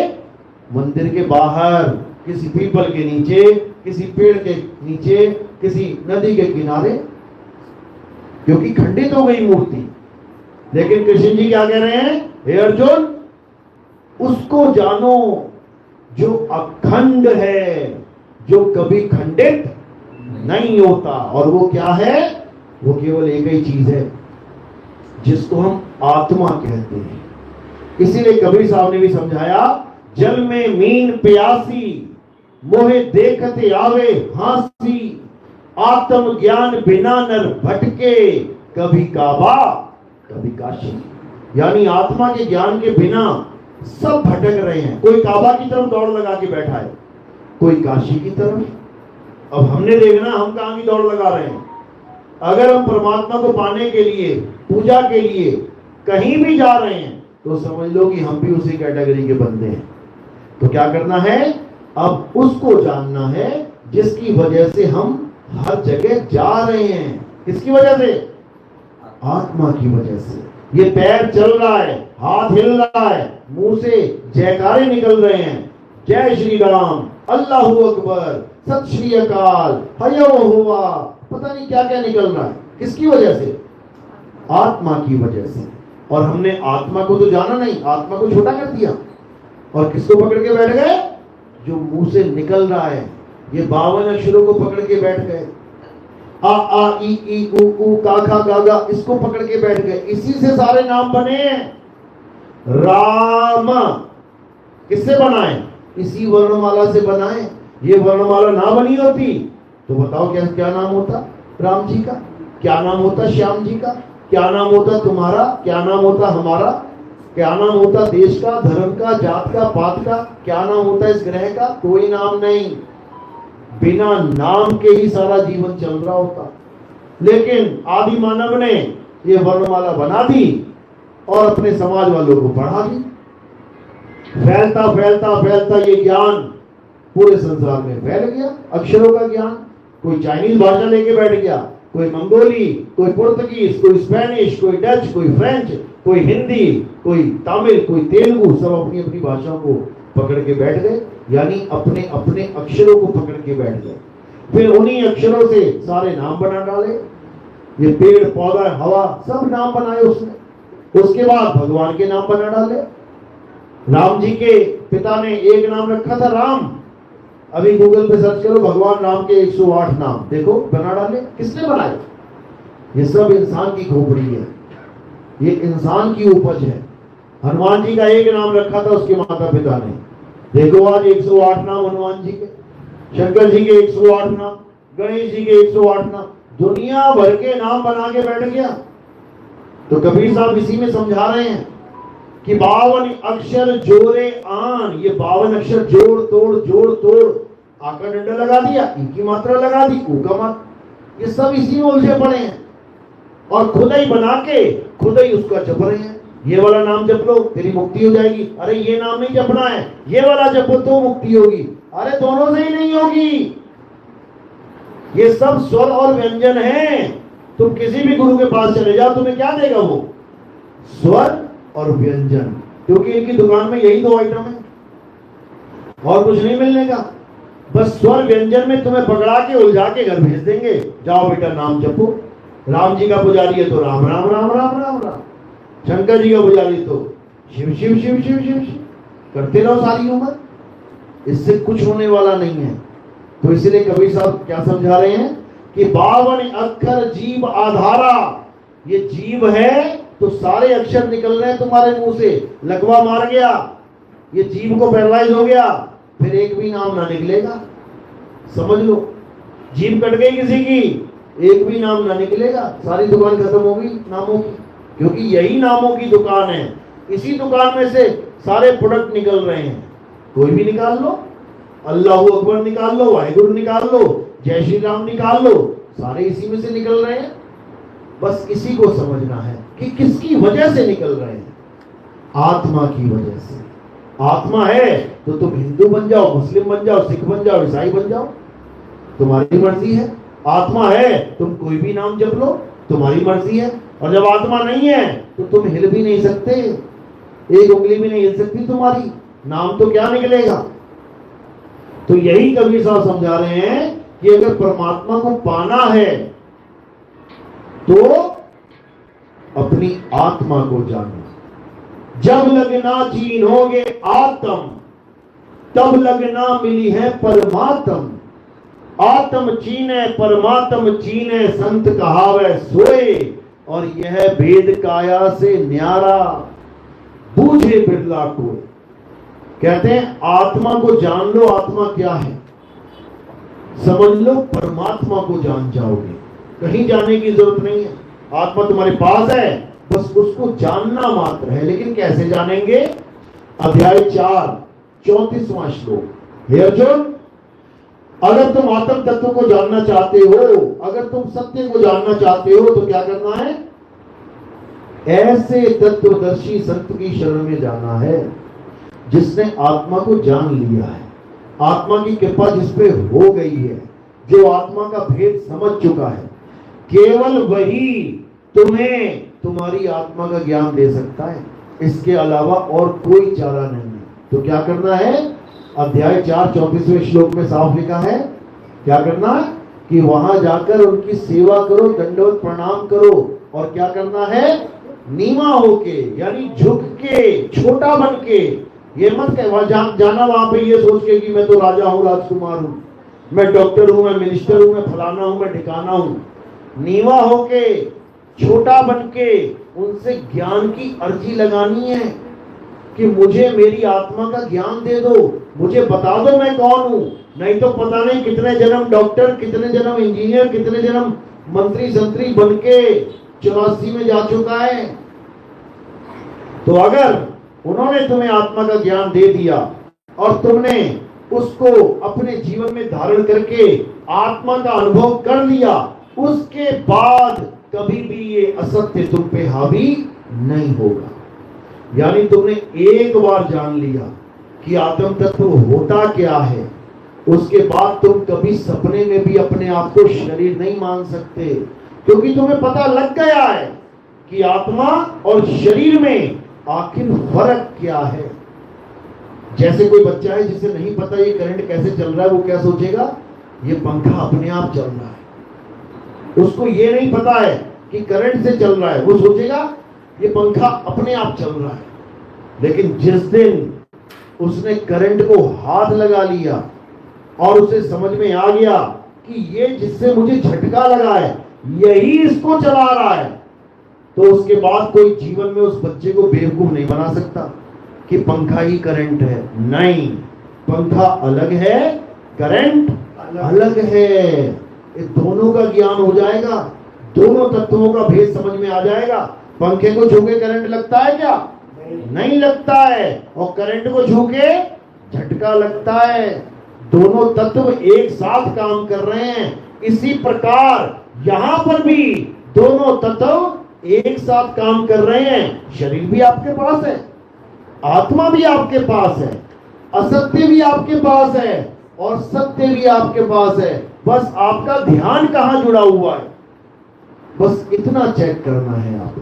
मंदिर के बाहर, किसी पीपल के नीचे, किसी पेड़ के नीचे, किसी नदी के किनारे, क्योंकि खंडित हो गई मूर्ति। लेकिन कृष्ण जी क्या कह रहे हैं? हे अर्जुन, उसको जानो जो अखंड है, जो कभी खंडित नहीं होता। और वो क्या है? वो केवल एक ही चीज है जिसको हम आत्मा कहते हैं। इसीलिए कबीर साहब ने भी समझाया, जल में मीन प्यासी, मोहे देखते आवे हांसी, आत्म ज्ञान बिना नर भटके, कभी काबा कभी काशी। यानी आत्मा के ज्ञान के बिना सब भटक रहे हैं। कोई काबा की तरफ दौड़ लगा के बैठा है, कोई काशी की तरफ। अब हमने देखना हम कहां की दौड़ लगा रहे हैं। अगर हम परमात्मा को पाने के लिए, पूजा के लिए कहीं भी जा रहे हैं तो समझ लो कि हम भी उसी कैटेगरी के बंदे हैं। तो क्या करना है? अब उसको जानना है जिसकी वजह से हम हर जगह जा रहे हैं। किसकी वजह से? आत्मा की वजह से। ये पैर चल रहा है, हाथ हिल रहा है, मुंह से जयकारे निकल रहे हैं, जय श्री राम, अल्लाहू अकबर, सत श्री अकाल, हयो हुआ, पता नहीं क्या क्या निकल रहा है। किसकी वजह से? आत्मा की वजह से। और हमने आत्मा को तो जाना नहीं, आत्मा को छोटा कर दिया और किसको पकड़ के बैठ गए? जो मुंह से निकल रहा है। ये 52 अक्षरों को पकड़ के बैठ गए। आ आ ई ई उ उ का खा गा गा, इसको पकड़ के बैठ गए। इसी से सारे नाम बने हैं। राम किससे बनाए? इसी वर्णमाला से बनाए। ये वर्णमाला ना बनी होती तो बताओ क्या क्या नाम होता राम जी का, क्या नाम होता श्याम जी का, क्या नाम होता तुम्हारा, क्या नाम होता हमारा, क्या नाम होता देश का, धर्म का, जात का, पात का, क्या नाम होता इस ग्रह का? कोई नाम नहीं। बिना नाम के ही सारा जीवन चल रहा होता। लेकिन आदि मानव ने ये वर्णमाला बना दी और अपने समाज वालों को पढ़ा दी। फैलता फैलता फैलता ये ज्ञान पूरे संसार में फैल गया। अक्षरों का ज्ञान। कोई चाइनीज भाषा लेके बैठ गया, कोई मंगोली, कोई पुर्तगीज, कोई स्पेनिश, कोई डच, कोई फ्रेंच, कोई हिंदी, कोई तमिल, कोई तेलुगु, सब अपनी अपनी भाषा को पकड़ के बैठ गए। यानी अपने अपने अक्षरों को पकड़ के बैठ गए। फिर उन्हीं अक्षरों से सारे नाम बना डाले। ये पेड़ पौधा हवा सब नाम बनाए उसने। उसके बाद भगवान के नाम बना डाले। राम जी के पिता ने एक नाम रखा था राम। अभी गूगल पे सर्च करो भगवान राम के 108 नाम, देखो बना डाले। किसने बनाए? ये सब इंसान की खोपड़ी है, ये इंसान की उपज है। हनुमान जी का एक नाम रखा था उसके माता पिता ने, देखो आज 108 नाम हनुमान जी के। शंकर जी के 108 नाम, गणेश जी के 108 नाम, दुनिया भर के नाम बना के बैठ गया। तो कबीर साहब इसी में समझा रहे हैं कि 52 अक्षर जोड़े आन। ये 52 अक्षर जोड़ तोड़ आका डंडा लगा दिया, ई की मात्रा लगा दी, ऊ का मात्रा, ये सब इसी में उलझे पड़े हैं और खुद ही बना के खुद ही उसका जप रहे हैं। ये वाला नाम जप लो तेरी मुक्ति हो जाएगी। अरे ये नाम नहीं जपना है, ये वाला जपो तो मुक्ति होगी। अरे दोनों से ही नहीं होगी। ये सब स्वर और व्यंजन हैं। तुम किसी भी गुरु के पास चले जाओ, तुम्हें क्या देगा वो? स्वर और व्यंजन। क्योंकि इनकी दुकान में यही 2 आइटम है और कुछ नहीं मिलने का। बस स्वर व्यंजन में तुम्हें पकड़ा के उलझा के घर भेज देंगे। जाओ बेटा नाम जपो। राम जी का पुजारी है तो राम राम राम राम राम राम, शंकर जी का पुजारी तो शिव शिव शिव शिव शिव शिव करते रहो सारी उम्र। इससे कुछ होने वाला नहीं है। तो इसलिए कबीर साहब क्या समझा रहे हैं कि 52 अक्षर जीव आधारा। ये जीव है तो सारे अक्षर निकल रहे हैं तुम्हारे मुंह से। लकवा मार गया, ये जीव को पैरालाइज हो गया, फिर एक भी नाम ना निकलेगा। समझ लो, जीव कट गई किसी की, एक भी नाम ना निकलेगा, सारी दुकान खत्म होगी नामों की। क्योंकि यही नामों की दुकान है। इसी दुकान में से सारे प्रोडक्ट निकल रहे हैं। कोई भी निकाल लो, अल्लाहू अकबर निकाल लो, वाहिगुरु निकाल लो, जय श्री राम निकाल लो, सारे इसी में से निकल रहे हैं। बस इसी को समझना है कि किसकी वजह से निकल रहे हैं। आत्मा की वजह से। आत्मा है तो तुम हिंदू बन जाओ, मुस्लिम बन जाओ, सिख बन जाओ, ईसाई बन जाओ, तुम्हारी मर्जी है। आत्मा है तुम कोई भी नाम जप लो, तुम्हारी मर्जी है। और जब आत्मा नहीं है तो तुम हिल भी नहीं सकते, एक उंगली भी नहीं हिल सकती तुम्हारी, नाम तो क्या निकलेगा। तो यही कबीर साहब समझा रहे हैं कि अगर परमात्मा को पाना है तो अपनी आत्मा को जानो। जब लगना चीनोगे आत्म, तब लगना मिली है परमात्म। आत्म चीने परमात्म चीने, संत कहावे सोए, और यह भेद काया से न्यारा, बूझे बिरला को। कहते हैं आत्मा को जान लो, आत्मा क्या है समझ लो, परमात्मा को जान जाओगे। कहीं जाने की जरूरत नहीं है, आत्मा तुम्हारे पास है, बस उसको जानना मात्र है। लेकिन कैसे जानेंगे? अध्याय 4 34वां श्लोक। हे अर्जुन, अगर तुम आत्म तत्व को जानना चाहते हो, अगर तुम सत्य को जानना चाहते हो तो क्या करना है? ऐसे तत्वदर्शी संत की शरण में जाना है जिसने आत्मा को जान लिया है, आत्मा की कृपा जिस पे हो गई है, जो आत्मा का भेद समझ चुका है। केवल वही तुम्हें तुम्हारी आत्मा का ज्ञान दे सकता है, इसके अलावा और कोई चारा नहीं है। तो क्या करना है? अध्याय 4 34वें श्लोक में साफ लिखा है, क्या करना है कि वहां जाकर उनकी सेवा करो, दंडवत प्रणाम करो, और क्या करना है? नीमा होके, यानी झुक के, छोटा बन के। ये मत जाना वहां पे ये सोच के कि मैं तो राजा हूं, राजकुमार हूं, मैं डॉक्टर हूं, मैं मिनिस्टर हूं, मैं फलाना हूं, मैं ठिकाना हूं। नीवा होके, छोटा बन के उनसे ज्ञान की अर्जी लगानी है कि मुझे मेरी आत्मा का ज्ञान दे दो, मुझे बता दो मैं कौन हूं। नहीं तो पता नहीं कितने जन्म डॉक्टर, कितने जन्म इंजीनियर, कितने जन्म मंत्री संतरी बन के 84 में जा चुका है। तो अगर उन्होंने तुम्हें आत्मा का ज्ञान दे दिया और तुमने उसको अपने जीवन में धारण करके आत्मा का अनुभव कर लिया, उसके बाद कभी भी ये असत्य तुम पे हावी नहीं होगा। यानी तुमने एक बार जान लिया कि आत्म तत्व होता क्या है, उसके बाद तुम कभी सपने में भी अपने आप को शरीर नहीं मान सकते, क्योंकि तुम्हें पता लग गया है कि आत्मा और शरीर में आखिर फर्क क्या है। जैसे कोई बच्चा है जिसे नहीं पता ये करंट कैसे चल रहा है, वो क्या सोचेगा? ये पंखा अपने आप चल रहा है। उसको ये नहीं पता है कि करंट से चल रहा है, वो सोचेगा ये पंखा अपने आप चल रहा है। लेकिन जिस दिन उसने करंट को हाथ लगा लिया और उसे समझ में आ गया कि ये जिससे मुझे झटका लगा है यही इसको चला रहा है, तो उसके बाद कोई जीवन में उस बच्चे को बेवकूफ नहीं बना सकता कि पंखा ही करंट है। नहीं, पंखा अलग है, करंट अलग है। ये दोनों का ज्ञान हो जाएगा, दोनों तत्वों का भेद समझ में आ जाएगा। पंखे को छू के करंट लगता है क्या? नहीं लगता है। और करंट को छू के झटका लगता है। दोनों तत्व एक साथ काम कर रहे हैं। इसी प्रकार यहां पर भी दोनों तत्व एक साथ काम कर रहे हैं। शरीर भी आपके पास है, आत्मा भी आपके पास है, असत्य भी आपके पास है और सत्य भी आपके पास है। बस आपका ध्यान कहां जुड़ा हुआ है, बस इतना चेक करना है आपको।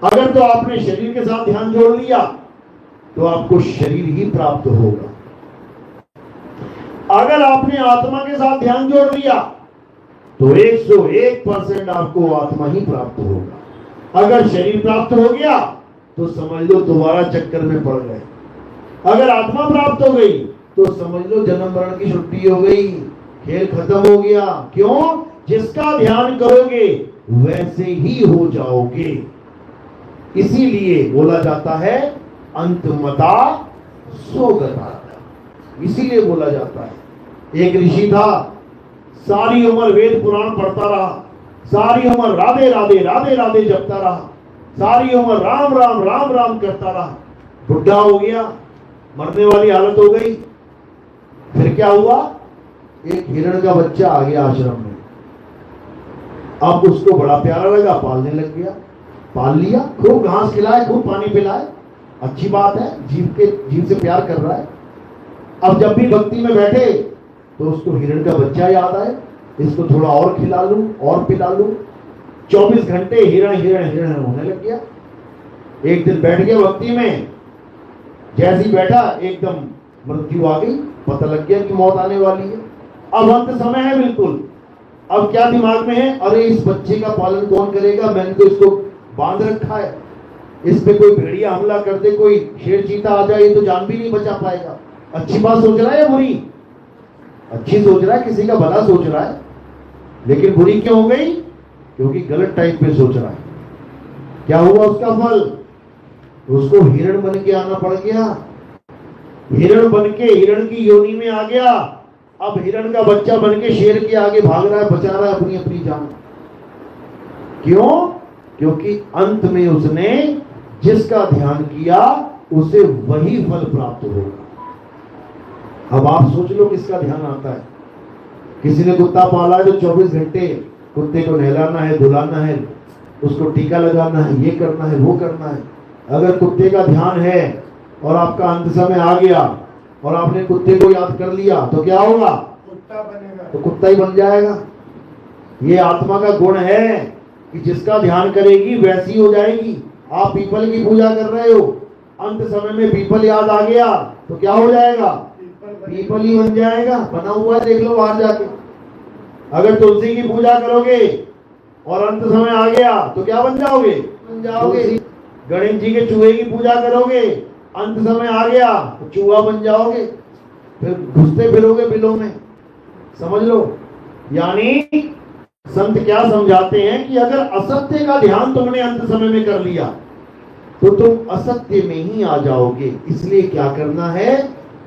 अगर तो आपने शरीर के साथ ध्यान जोड़ लिया तो आपको शरीर ही प्राप्त होगा। अगर आपने आत्मा के साथ ध्यान जोड़ लिया तो 101% आपको आत्मा ही प्राप्त होगा। अगर शरीर प्राप्त हो गया तो समझ लो दोबारा चक्कर में पड़ गए। अगर आत्मा प्राप्त हो गई तो समझ लो जन्म मरण की छुट्टी हो गई, खेल खत्म हो गया। क्यों? जिसका ध्यान करोगे वैसे ही हो जाओगे। इसीलिए बोला जाता है अंतमता सोगता, इसीलिए बोला जाता है। एक ऋषि था, सारी उम्र वेद पुराण पढ़ता रहा, सारी उम्र राधे राधे राधे राधे जपता रहा, सारी उम्र राम राम राम राम करता रहा। बुढ़ा हो गया, मरने वाली हालत हो गई। फिर क्या हुआ? एक हिरण का बच्चा आ गया आश्रम में। अब उसको बड़ा प्यारा लगा, पालने लग गया। पाल लिया, खूब घास खिलाए, खूब पानी पिलाए। अच्छी बात है, जीव से प्यार कर रहा है। अब जब भी भक्ति में बैठे तो उसको हिरण का बच्चा याद आए, इसको थोड़ा और खिला लूं और पिला लूं। 24 घंटे हिरण हिरण हिरण होने लग गया। एक दिन बैठ गया भक्ति में, जैसे ही बैठा एकदम मृत्यु आ गई, पता लग गया कि मौत आने वाली है। अब अंत समय है बिल्कुल। अब क्या दिमाग में है, अरे इस बच्चे का पालन कौन करेगा, मैंने तो इसको बांध रखा है, इस पे कोई भेड़िया हमला कर दे, कोई शेर चीता आ जाए तो जान भी नहीं बचा पाएगा। अच्छी बात सोच रहा है या बुरी? अच्छी सोच रहा है, किसी का भला सोच रहा है, लेकिन बुरी क्यों हो गई? क्योंकि गलत टाइप पे सोच रहा है। क्या हुआ उसका फल? उसको हिरण बन के आना पड़ गया। हिरण बन के हिरण की योनि में आ गया। अब हिरण का बच्चा बन के शेर के आगे भाग रहा है, बचा रहा है अपनी अपनी जान। क्यों? क्योंकि अंत में उसने जिसका ध्यान किया उसे वही फल प्राप्त होगा। अब आप सोच लो किसका ध्यान आता है। किसी ने कुत्ता पाला है तो 24 घंटे कुत्ते को नहलाना है, धुलाना है, उसको टीका लगाना है, ये करना है, वो करना है। अगर कुत्ते का ध्यान है और आपका अंत समय आ गया और आपने कुत्ते को याद कर लिया तो क्या होगा? कुत्ता बनेगा, तो कुत्ता ही बन जाएगा। ये आत्मा का गुण है कि जिसका ध्यान करेगी वैसी हो जाएगी। आप पीपल की पूजा कर रहे हो, अंत समय में पीपल याद आ गया तो क्या हो जाएगा? पीपल ही बन जाएगा। बना हुआ है, देख लो बाहर जाके। अगर तुलसी की पूजा करोगे और अंत समय आ गया तो क्या बन जाओगे? बन जाओगे। गणेश जी के चूहे की पूजा करोगे, अंत समय आ गया तो चूहा बन जाओगे, फिर घुसते फिरोगे बिलों में। समझ लो, यानी संत क्या समझाते हैं कि अगर असत्य का ध्यान तुमने अंत समय में कर लिया तो तुम असत्य में ही आ जाओगे। इसलिए क्या करना है?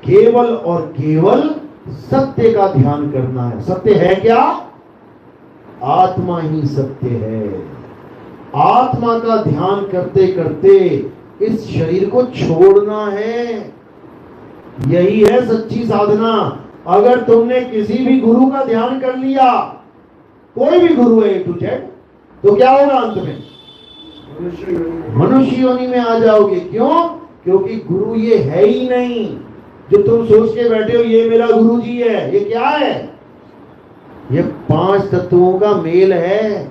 केवल और केवल सत्य का ध्यान करना है। सत्य है क्या? आत्मा ही सत्य है। आत्मा का ध्यान करते करते इस शरीर को छोड़ना है। यही है सच्ची साधना। अगर तुमने किसी भी गुरु का ध्यान कर लिया, कोई भी गुरु है A to Z, तो क्या होगा? अंत में मनुष्य योनि में आ जाओगे। क्यों? क्योंकि गुरु ये है ही नहीं जो तुम सोच के बैठे हो ये मेरा गुरु जी है। ये क्या है? ये 5 तत्वों का मेल है,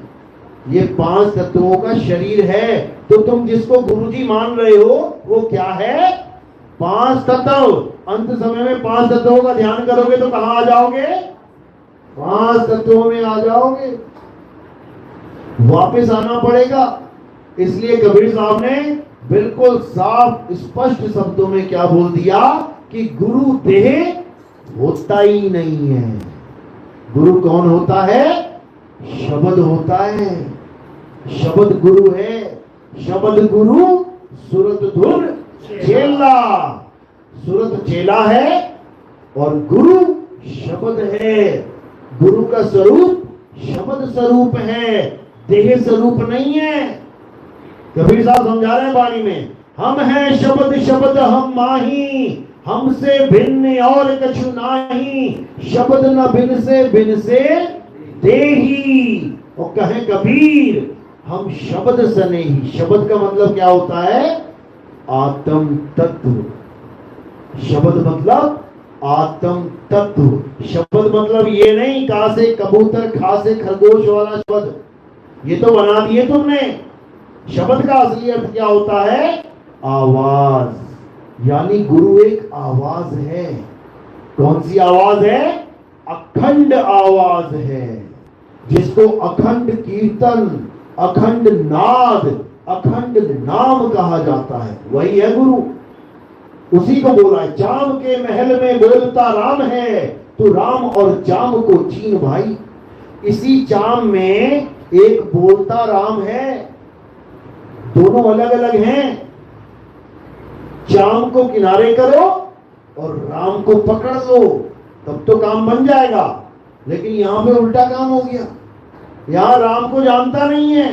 ये 5 तत्वों का शरीर है। तो तुम जिसको गुरुजी मान रहे हो वो क्या है? 5 तत्व। अंत समय में 5 तत्वों का ध्यान करोगे तो कहां आ जाओगे? 5 तत्वों में आ जाओगे। वापस आना पड़ेगा। इसलिए कबीर साहब ने बिल्कुल साफ स्पष्ट शब्दों में क्या बोल दिया कि गुरु देह होता ही नहीं है। गुरु कौन होता है? शब्द होता है। शब्द गुरु है। शब्द गुरु सुरत धुर चेला। सुरत चेला है और गुरु शब्द है। गुरु का स्वरूप शब्द स्वरूप है, देह स्वरूप नहीं है। कबीर साहब समझा रहे हैं वाणी में, हम हैं शब्द शब्द हम माही, हमसे भिन्न और कछु नाही, शब्द न भिन्न से देही। और कहे कबीर हम शब्द सने ही। शब्द का मतलब क्या होता है? आत्म तत्व। शब्द मतलब आत्म तत्व। शब्द मतलब ये नहीं का से कबूतर खा से खरगोश वाला शब्द, ये तो बना दिए तुमने। शब्द का असली अर्थ क्या होता है? आवाज। यानी गुरु एक आवाज है। कौन सी आवाज है? अखंड आवाज है, जिसको अखंड कीर्तन, अखंड नाद, अखंड नाम कहा जाता है। वही है गुरु। उसी को बोला है, जाम के महल में बोलता राम है, तो राम और जाम को चीन भाई। इसी जाम में एक बोलता राम है, दोनों अलग अलग हैं। जाम को किनारे करो और राम को पकड़ लो, तब तो काम बन जाएगा। लेकिन यहां पे उल्टा काम हो गया। यहां राम को जानता नहीं है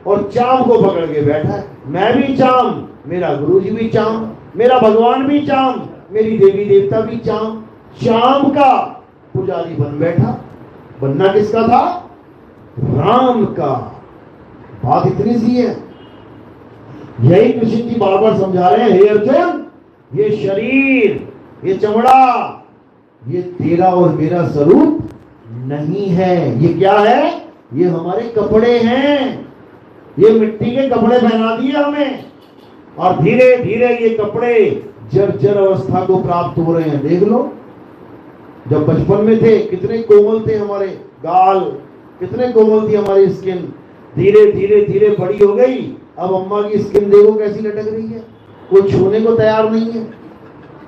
और चाम को पकड़ के बैठा है। मैं भी चाम, मेरा गुरुजी भी चाम, मेरा भगवान भी चाम, मेरी देवी देवता भी चाम। चाम का पुजारी बन बैठा। बनना किसका था? राम का। बात इतनी सी है। यही कृष्ण जी बार बार समझा रहे हैं, हे अर्जुन, ये शरीर, ये चमड़ा, ये तेरा और मेरा स्वरूप नहीं है। ये क्या है? ये हमारे कपड़े हैं। ये मिट्टी के कपड़े पहना दिए हमें, और धीरे धीरे ये कपड़े जर्जर अवस्था को प्राप्त हो रहे हैं। देख लो, जब बचपन में थे कितने कोमल थे हमारे गाल, कितने कोमल थी हमारी स्किन, धीरे धीरे धीरे बड़ी हो गई। अब अम्मा की स्किन देखो कैसी लटक रही है, कोई छूने को तैयार नहीं है।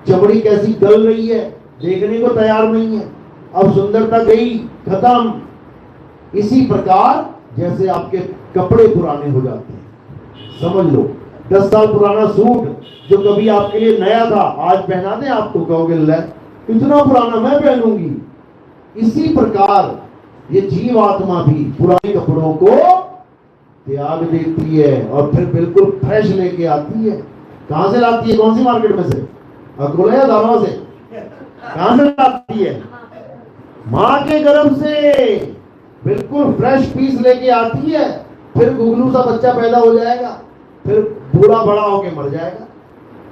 चमड़ी कैसी गल रही है, देखने को तैयार नहीं है। अब सुंदरता गई, खत्म। इसी प्रकार जैसे आपके कपड़े पुराने हो जाते हैं, समझ लो 10 साल पुराना सूट जो कभी आपके लिए नया था, आज पहना दे आपको, कहोगे ले इतना पुराना मैं पहनूंगी। इसी प्रकार ये जीव आत्मा भी पुराने कपड़ों को त्याग देती है और फिर बिल्कुल फ्रेश लेके आती है। कहां से लाती है? कौन सी मार्केट में से? अकोला या दावा से? कहां से लाती है? मां के गर्भ से बिल्कुल फ्रेश पीस लेके आती है। फिर गुगलू सा बच्चा पैदा हो जाएगा, फिर बूढ़ा बड़ा होके मर जाएगा,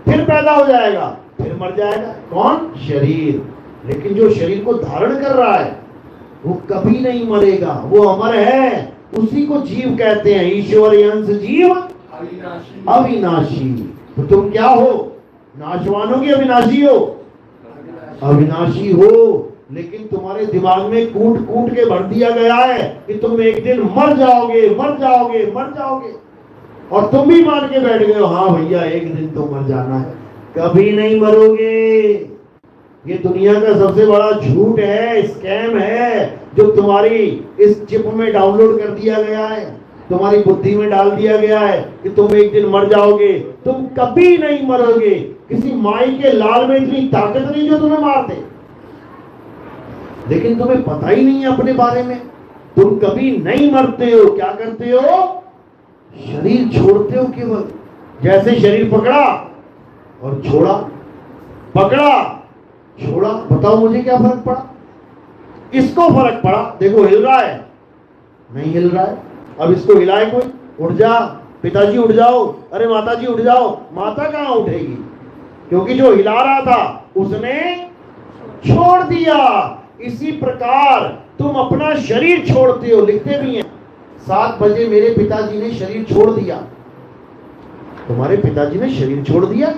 फिर पैदा हो जाएगा, फिर मर जाएगा। कौन? शरीर। लेकिन जो शरीर को धारण कर रहा है वो कभी नहीं मरेगा, वो अमर है। उसी को जीव कहते हैं, ईश्वर अंश जीव अविनाशी। तो तुम क्या हो? नाशवान हो कि अविनाशी हो? अविनाशी हो, लेकिन तुम्हारे दिमाग में कूट कूट के भर दिया गया है कि तुम एक दिन मर जाओगे, मर जाओगे, मर जाओगे। और तुम भी मान के बैठ गए हो, हाँ भैया एक दिन तो मर जाना है। कभी नहीं मरोगे। ये दुनिया का सबसे बड़ा झूठ है, स्कैम है, जो तुम्हारी इस चिप में डाउनलोड कर दिया गया है, तुम्हारी बुद्धि में डाल दिया गया है कि तुम एक दिन मर जाओगे। तुम कभी नहीं मरोगे। किसी माई के लाल में इतनी ताकत नहीं जो तुम्हें मार दे, लेकिन तुम्हें पता ही नहीं है अपने बारे में। तुम कभी नहीं मरते हो। क्या करते हो? शरीर छोड़ते हो केवल। जैसे शरीर पकड़ा और छोड़ा, पकड़ा छोड़ा। बताओ मुझे क्या फर्क पड़ा? इसको फर्क पड़ा, देखो हिल रहा है, नहीं हिल रहा है। अब इसको हिलाए कोई, उठ जा पिताजी उठ जाओ, अरे माताजी उठ जाओ। माता कहां उठेगी? क्योंकि जो हिला रहा था उसने छोड़ दिया। इसी प्रकार तुम अपना शरीर छोड़ते हो। लिखते भी हैं 7 बजे मेरे पिताजी ने शरीर छोड़ दिया। तुम्हारे पिताजी ने शरीर छोड़ दिया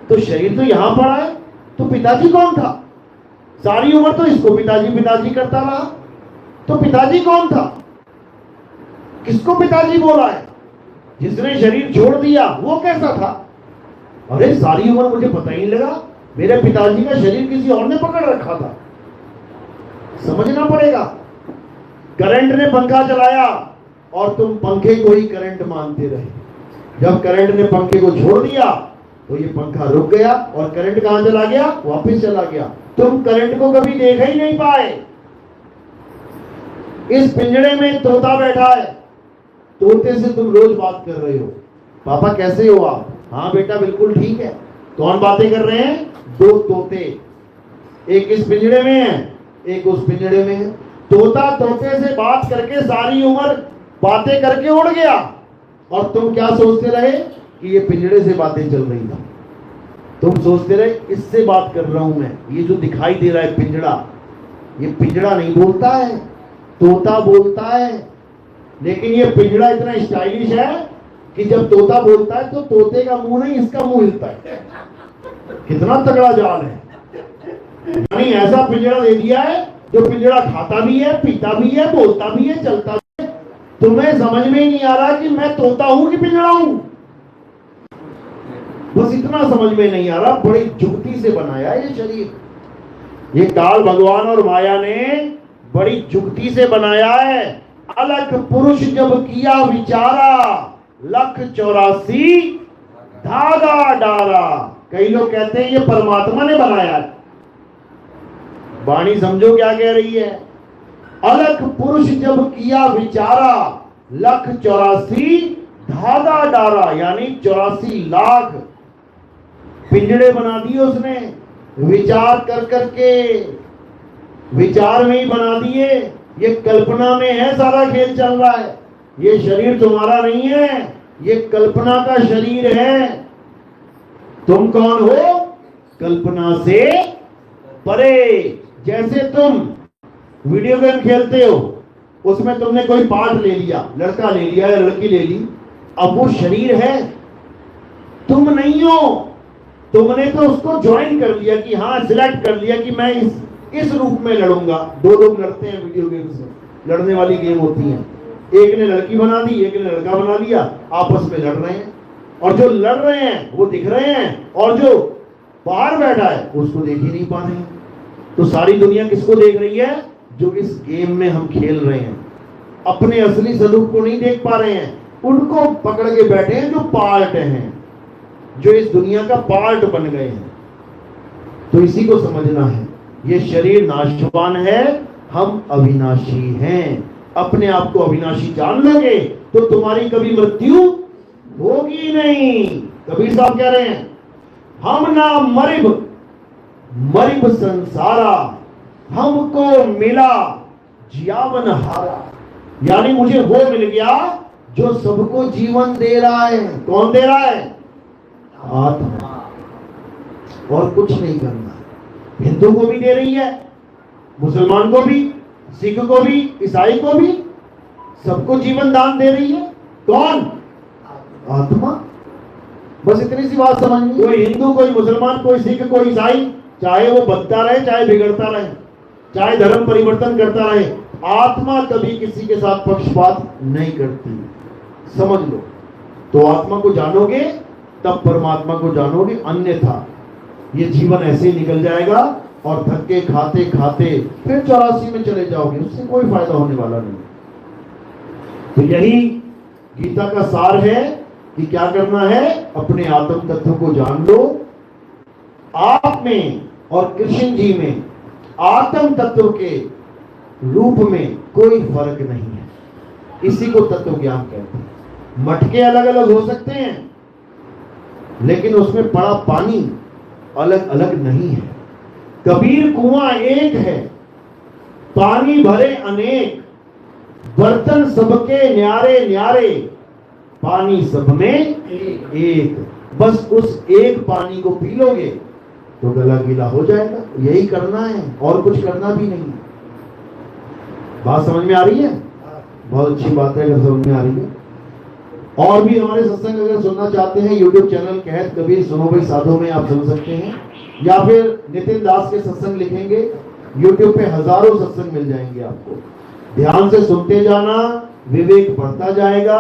तो शरीर तो यहां पड़ा है, तो पिताजी कौन था? सारी उम्र तो इसको पिताजी पिताजी करता रहा, तो पिताजी कौन था? किसको पिताजी बोला है? जिसने शरीर छोड़ दिया वो कैसा था? अरे सारी उम्र मुझे पता ही नहीं लगा, मेरे पिताजी का शरीर किसी और ने पकड़ रखा था। समझना पड़ेगा। करंट ने पंखा चलाया और तुम पंखे को ही करंट मानते रहे। जब करंट ने पंखे को छोड़ दिया तो ये पंखा रुक गया और करंट कहां चला गया? वापस चला गया। तुम करंट को कभी देखा ही नहीं पाए। इस पिंजड़े में तोता बैठा है, तोते से तुम रोज बात कर रहे हो, पापा कैसे हो आप? हाँ बेटा बिल्कुल ठीक है। कौन बातें कर रहे हैं? 2 तोते, एक इस पिंजड़े में है, एक उस पिंजड़े में है। तोता तोते से बात करके सारी उम्र बातें करके उड़ गया, और तुम क्या सोचते रहे कि ये पिंजड़े से बातें चल रही था। तुम सोचते रहे इससे बात कर रहा हूं मैं, ये जो दिखाई दे रहा है पिंजड़ा, ये पिंजड़ा नहीं बोलता है, तोता बोलता है। लेकिन ये पिंजड़ा इतना स्टाइलिश है कि जब तोता बोलता है तो तोते का मुंह नहीं, इसका मुंह हिलता है। कितना तगड़ा जाल है। यानी ऐसा पिंजड़ा दे दिया है जो पिंजड़ा खाता भी है, पीता भी है, बोलता भी है, चलता भी है। तुम्हें समझ में ही नहीं आ रहा कि मैं तोता हूं कि पिंजड़ा हूं। बस इतना समझ में नहीं आ रहा। बड़ी जुगती से बनाया ये शरीर। ये काल भगवान और माया ने बड़ी जुगती से बनाया है। अलग पुरुष जब किया विचारा, 1,84 धागा डारा। कई लोग कहते हैं ये परमात्मा ने बनाया है। वाणी समझो क्या कह रही है। अलग पुरुष जब किया विचारा, 1,84 धागा डारा, यानी 84 लाख पिंजड़े बना दिए उसने। विचार कर करके, विचार में ही बना दिए। ये कल्पना में है सारा खेल चल रहा है। ये शरीर तुम्हारा नहीं है, ये कल्पना का शरीर है। तुम कौन हो? कल्पना से परे। जैसे तुम वीडियो गेम खेलते हो, उसमें तुमने कोई पार्ट ले लिया, लड़का ले लिया या लड़की ले ली, अब वो शरीर है, तुम नहीं हो। तुमने तो उसको ज्वाइन कर लिया कि हाँ, सिलेक्ट कर लिया कि मैं इस रूप में लड़ूंगा। दो लोग लड़ते हैं वीडियो गेम्स में, लड़ने वाली गेम होती है। एक ने लड़की बना दी, एक ने लड़का बना लिया, आपस में लड़ रहे हैं। और जो लड़ रहे हैं वो दिख रहे हैं, और जो बाहर बैठा है उसको देख ही नहीं पा रहे हैं। तो सारी दुनिया किसको देख रही है? जो इस गेम में हम खेल रहे हैं। अपने असली स्वरूप को नहीं देख पा रहे हैं, उनको पकड़ के बैठे हैं जो पार्ट हैं, जो इस दुनिया का पार्ट बन गए हैं। तो इसी को समझना है, ये शरीर नाशवान है, हम अविनाशी हैं। अपने आप को अविनाशी जान लोगे तो तुम्हारी कभी मृत्यु होगी नहीं। कबीर साहब कह रहे हैं, हम ना मरिब मरिब संसारा, हमको मिला जीवन हारा। यानी मुझे वो मिल गया जो सबको जीवन दे रहा है। कौन दे रहा है? आत्मा। और कुछ नहीं करना। हिंदू को भी दे रही है, मुसलमान को भी, सिख को भी, ईसाई को भी, सबको जीवन दान दे रही है। कौन? आत्मा। बस इतनी सी बात समझनी। कोई हिंदू, कोई मुसलमान, कोई सिख, कोई ईसाई, चाहे वो बनता रहे, चाहे बिगड़ता रहे, चाहे धर्म परिवर्तन करता रहे, आत्मा कभी किसी के साथ पक्षपात नहीं करती। समझ लो। तो आत्मा को जानोगे तब परमात्मा को जानोगे, अन्यथा ये जीवन ऐसे ही निकल जाएगा और धक्के खाते खाते फिर 84 में चले जाओगे, उससे कोई फायदा होने वाला नहीं। तो यही गीता का सार है कि क्या करना है? अपने आत्म तत्व को जान लो। आप में और कृष्ण जी में आत्म तत्व के रूप में कोई फर्क नहीं है। इसी को तत्व ज्ञान कहते हैं। मटके अलग अलग हो सकते हैं, लेकिन उसमें पड़ा पानी अलग अलग नहीं है। कबीर कुआं एक है, पानी भरे अनेक, बर्तन सबके न्यारे न्यारे, पानी सब में एक। बस उस एक पानी को पी लोगे तो गला गीला हो जाएगा। यही करना है, और कुछ करना भी नहीं। बात समझ में आ रही है? बहुत अच्छी बात है अगर समझ में आ रही है। और भी हमारे सत्संग अगर सुनना चाहते हैं, यूट्यूब चैनल कहत कबीर सुनो भाई साधो में आप सुन सकते हैं, या फिर नितिन दास के सत्संग लिखेंगे, यूट्यूब पे हजारों सत्संग मिल जाएंगे आपको। ध्यान से सुनते जाना, विवेक बढ़ता जाएगा,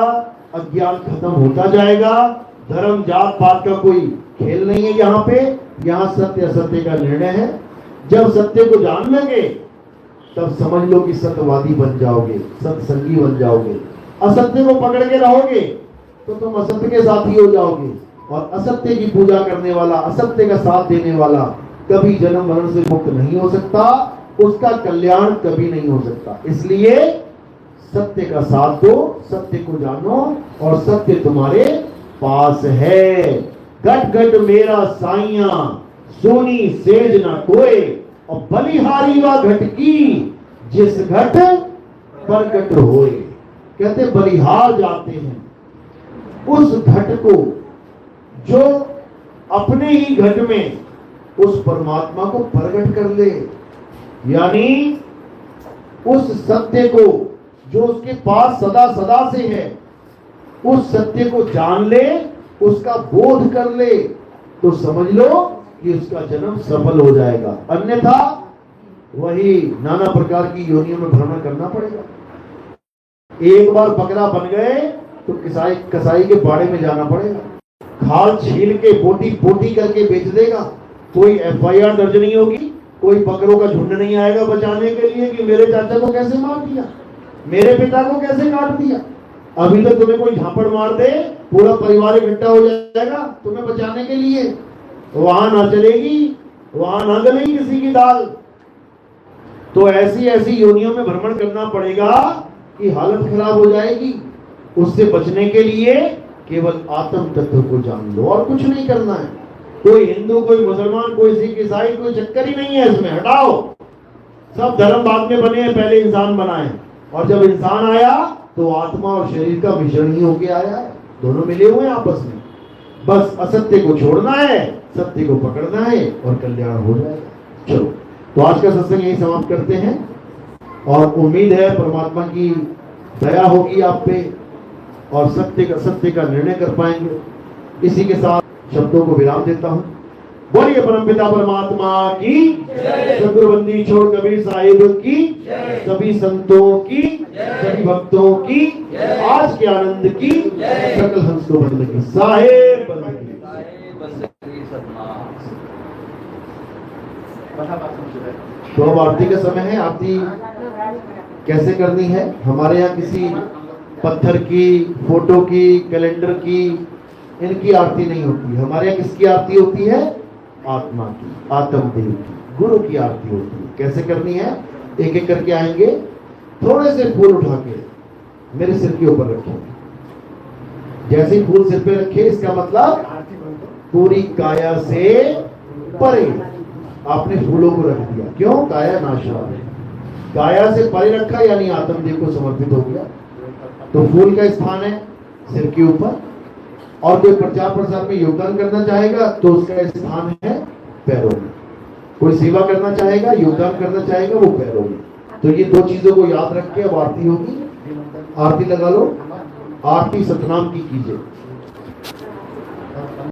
अज्ञान खत्म होता जाएगा। धर्म जात पात का कोई खेल नहीं है यहाँ पे। यहाँ सत्य असत्य का निर्णय है। जब सत्य को जान लोगे तब समझ लो कि सत्यवादी बन जाओगे, सत्संगी बन जाओगे। असत्य को पकड़ के रहोगे तो तुम असत्य के साथी हो जाओगे, और असत्य की पूजा करने वाला, असत्य का साथ देने वाला कभी जन्म मरण से मुक्त नहीं हो सकता, उसका कल्याण कभी नहीं हो सकता। इसलिए सत्य का साथ दो, सत्य को जानो, और सत्य तुम्हारे पास है। घट घट मेरा साइया सोनी सेज न कोय, और बलिहारी व घट की जिस घट प्रकट होए। कहते बलिहार जाते हैं उस घट को जो अपने ही घट में उस परमात्मा को प्रकट कर ले। यानी उस सत्य को जो उसके पास सदा सदा से है, उस सत्य को जान ले, उसका बोध कर ले, तो समझ लो कि उसका जन्म सफल हो जाएगा। अन्यथा वही नाना प्रकार की योनियों में भ्रमण करना पड़ेगा। एक बार बकरा बन गए तो कसाई के बाड़े में जाना पड़ेगा। खाल छील के बोटी बोटी करके बेच देगा, कोई FIR दर्ज नहीं होगी, कोई बकरों का झुंड नहीं आएगा बचाने के लिए कि मेरे चाचा को कैसे मार दिया, मेरे पिता को कैसे काट दिया। अभी तो तुम्हें कोई झापड़ मार दे, पूरा परिवार इकट्ठा हो जाएगा तुम्हें बचाने के लिए। वहां ना चलेगी, वहां ना गलेगी किसी की दाल। तो ऐसी ऐसी योनियों में भ्रमण करना पड़ेगा कि हालत खराब हो जाएगी। उससे बचने के लिए केवल आत्म तत्व को जान लो, और कुछ नहीं करना है। कोई हिंदू, कोई मुसलमान, कोई सिख, ईसाई, कोई चक्कर ही नहीं है इसमें। हटाओ, सब धर्म बाद में बने हैं, पहले इंसान बनाए, और जब इंसान आया तो आत्मा और शरीर का मिश्रण ही होके आया है। दोनों मिले हुए हैं आपस में। बस असत्य को छोड़ना है, सत्य को पकड़ना है और कल्याण हो जाएगा। चलो, तो आज का सत्संग यही समाप्त करते हैं और उम्मीद है परमात्मा की दया होगी आप पे और सत्य का निर्णय कर पाएंगे। इसी के साथ शब्दों को विराम देता हूं। बोलिए परमपिता परमात्मा की, सदगुरुबंदी छोड़ कबीर साहिब की, सभी संतों की, सभी भक्तों की, आज के आनंद की, सकल हंस को बंद की। साहेब बंद की। तो अब आरती का समय है। आरती कैसे करनी है? हमारे यहाँ किसी पत्थर की, फोटो की, कैलेंडर की, इनकी आरती नहीं होती। हमारे यहाँ किसकी आरती होती है? आत्मा की, आत्म देव की, गुरु की आरती होती है। कैसे करनी है? एक एक करके आएंगे, थोड़े से फूल उठा के मेरे सिर के ऊपर रखेंगे। जैसे ही फूल सिर पे रखे, इसका मतलब पूरी काया से परे आपने फूलों को रख दिया। क्यों? काया नाशा है। काया से परे रखा यानी आत्मदेव को समर्पित हो गया। तो फूल का स्थान है सिर के ऊपर, और कोई प्रचार प्रसार में योगदान करना चाहेगा तो उसका स्थान है पैरों में। कोई सेवा करना चाहेगा, योगदान करना चाहेगा, वो पैरों में। तो ये दो चीजों को याद रख के अब आरती होगी। आरती लगा लो। आरती सतनाम की कीजिए।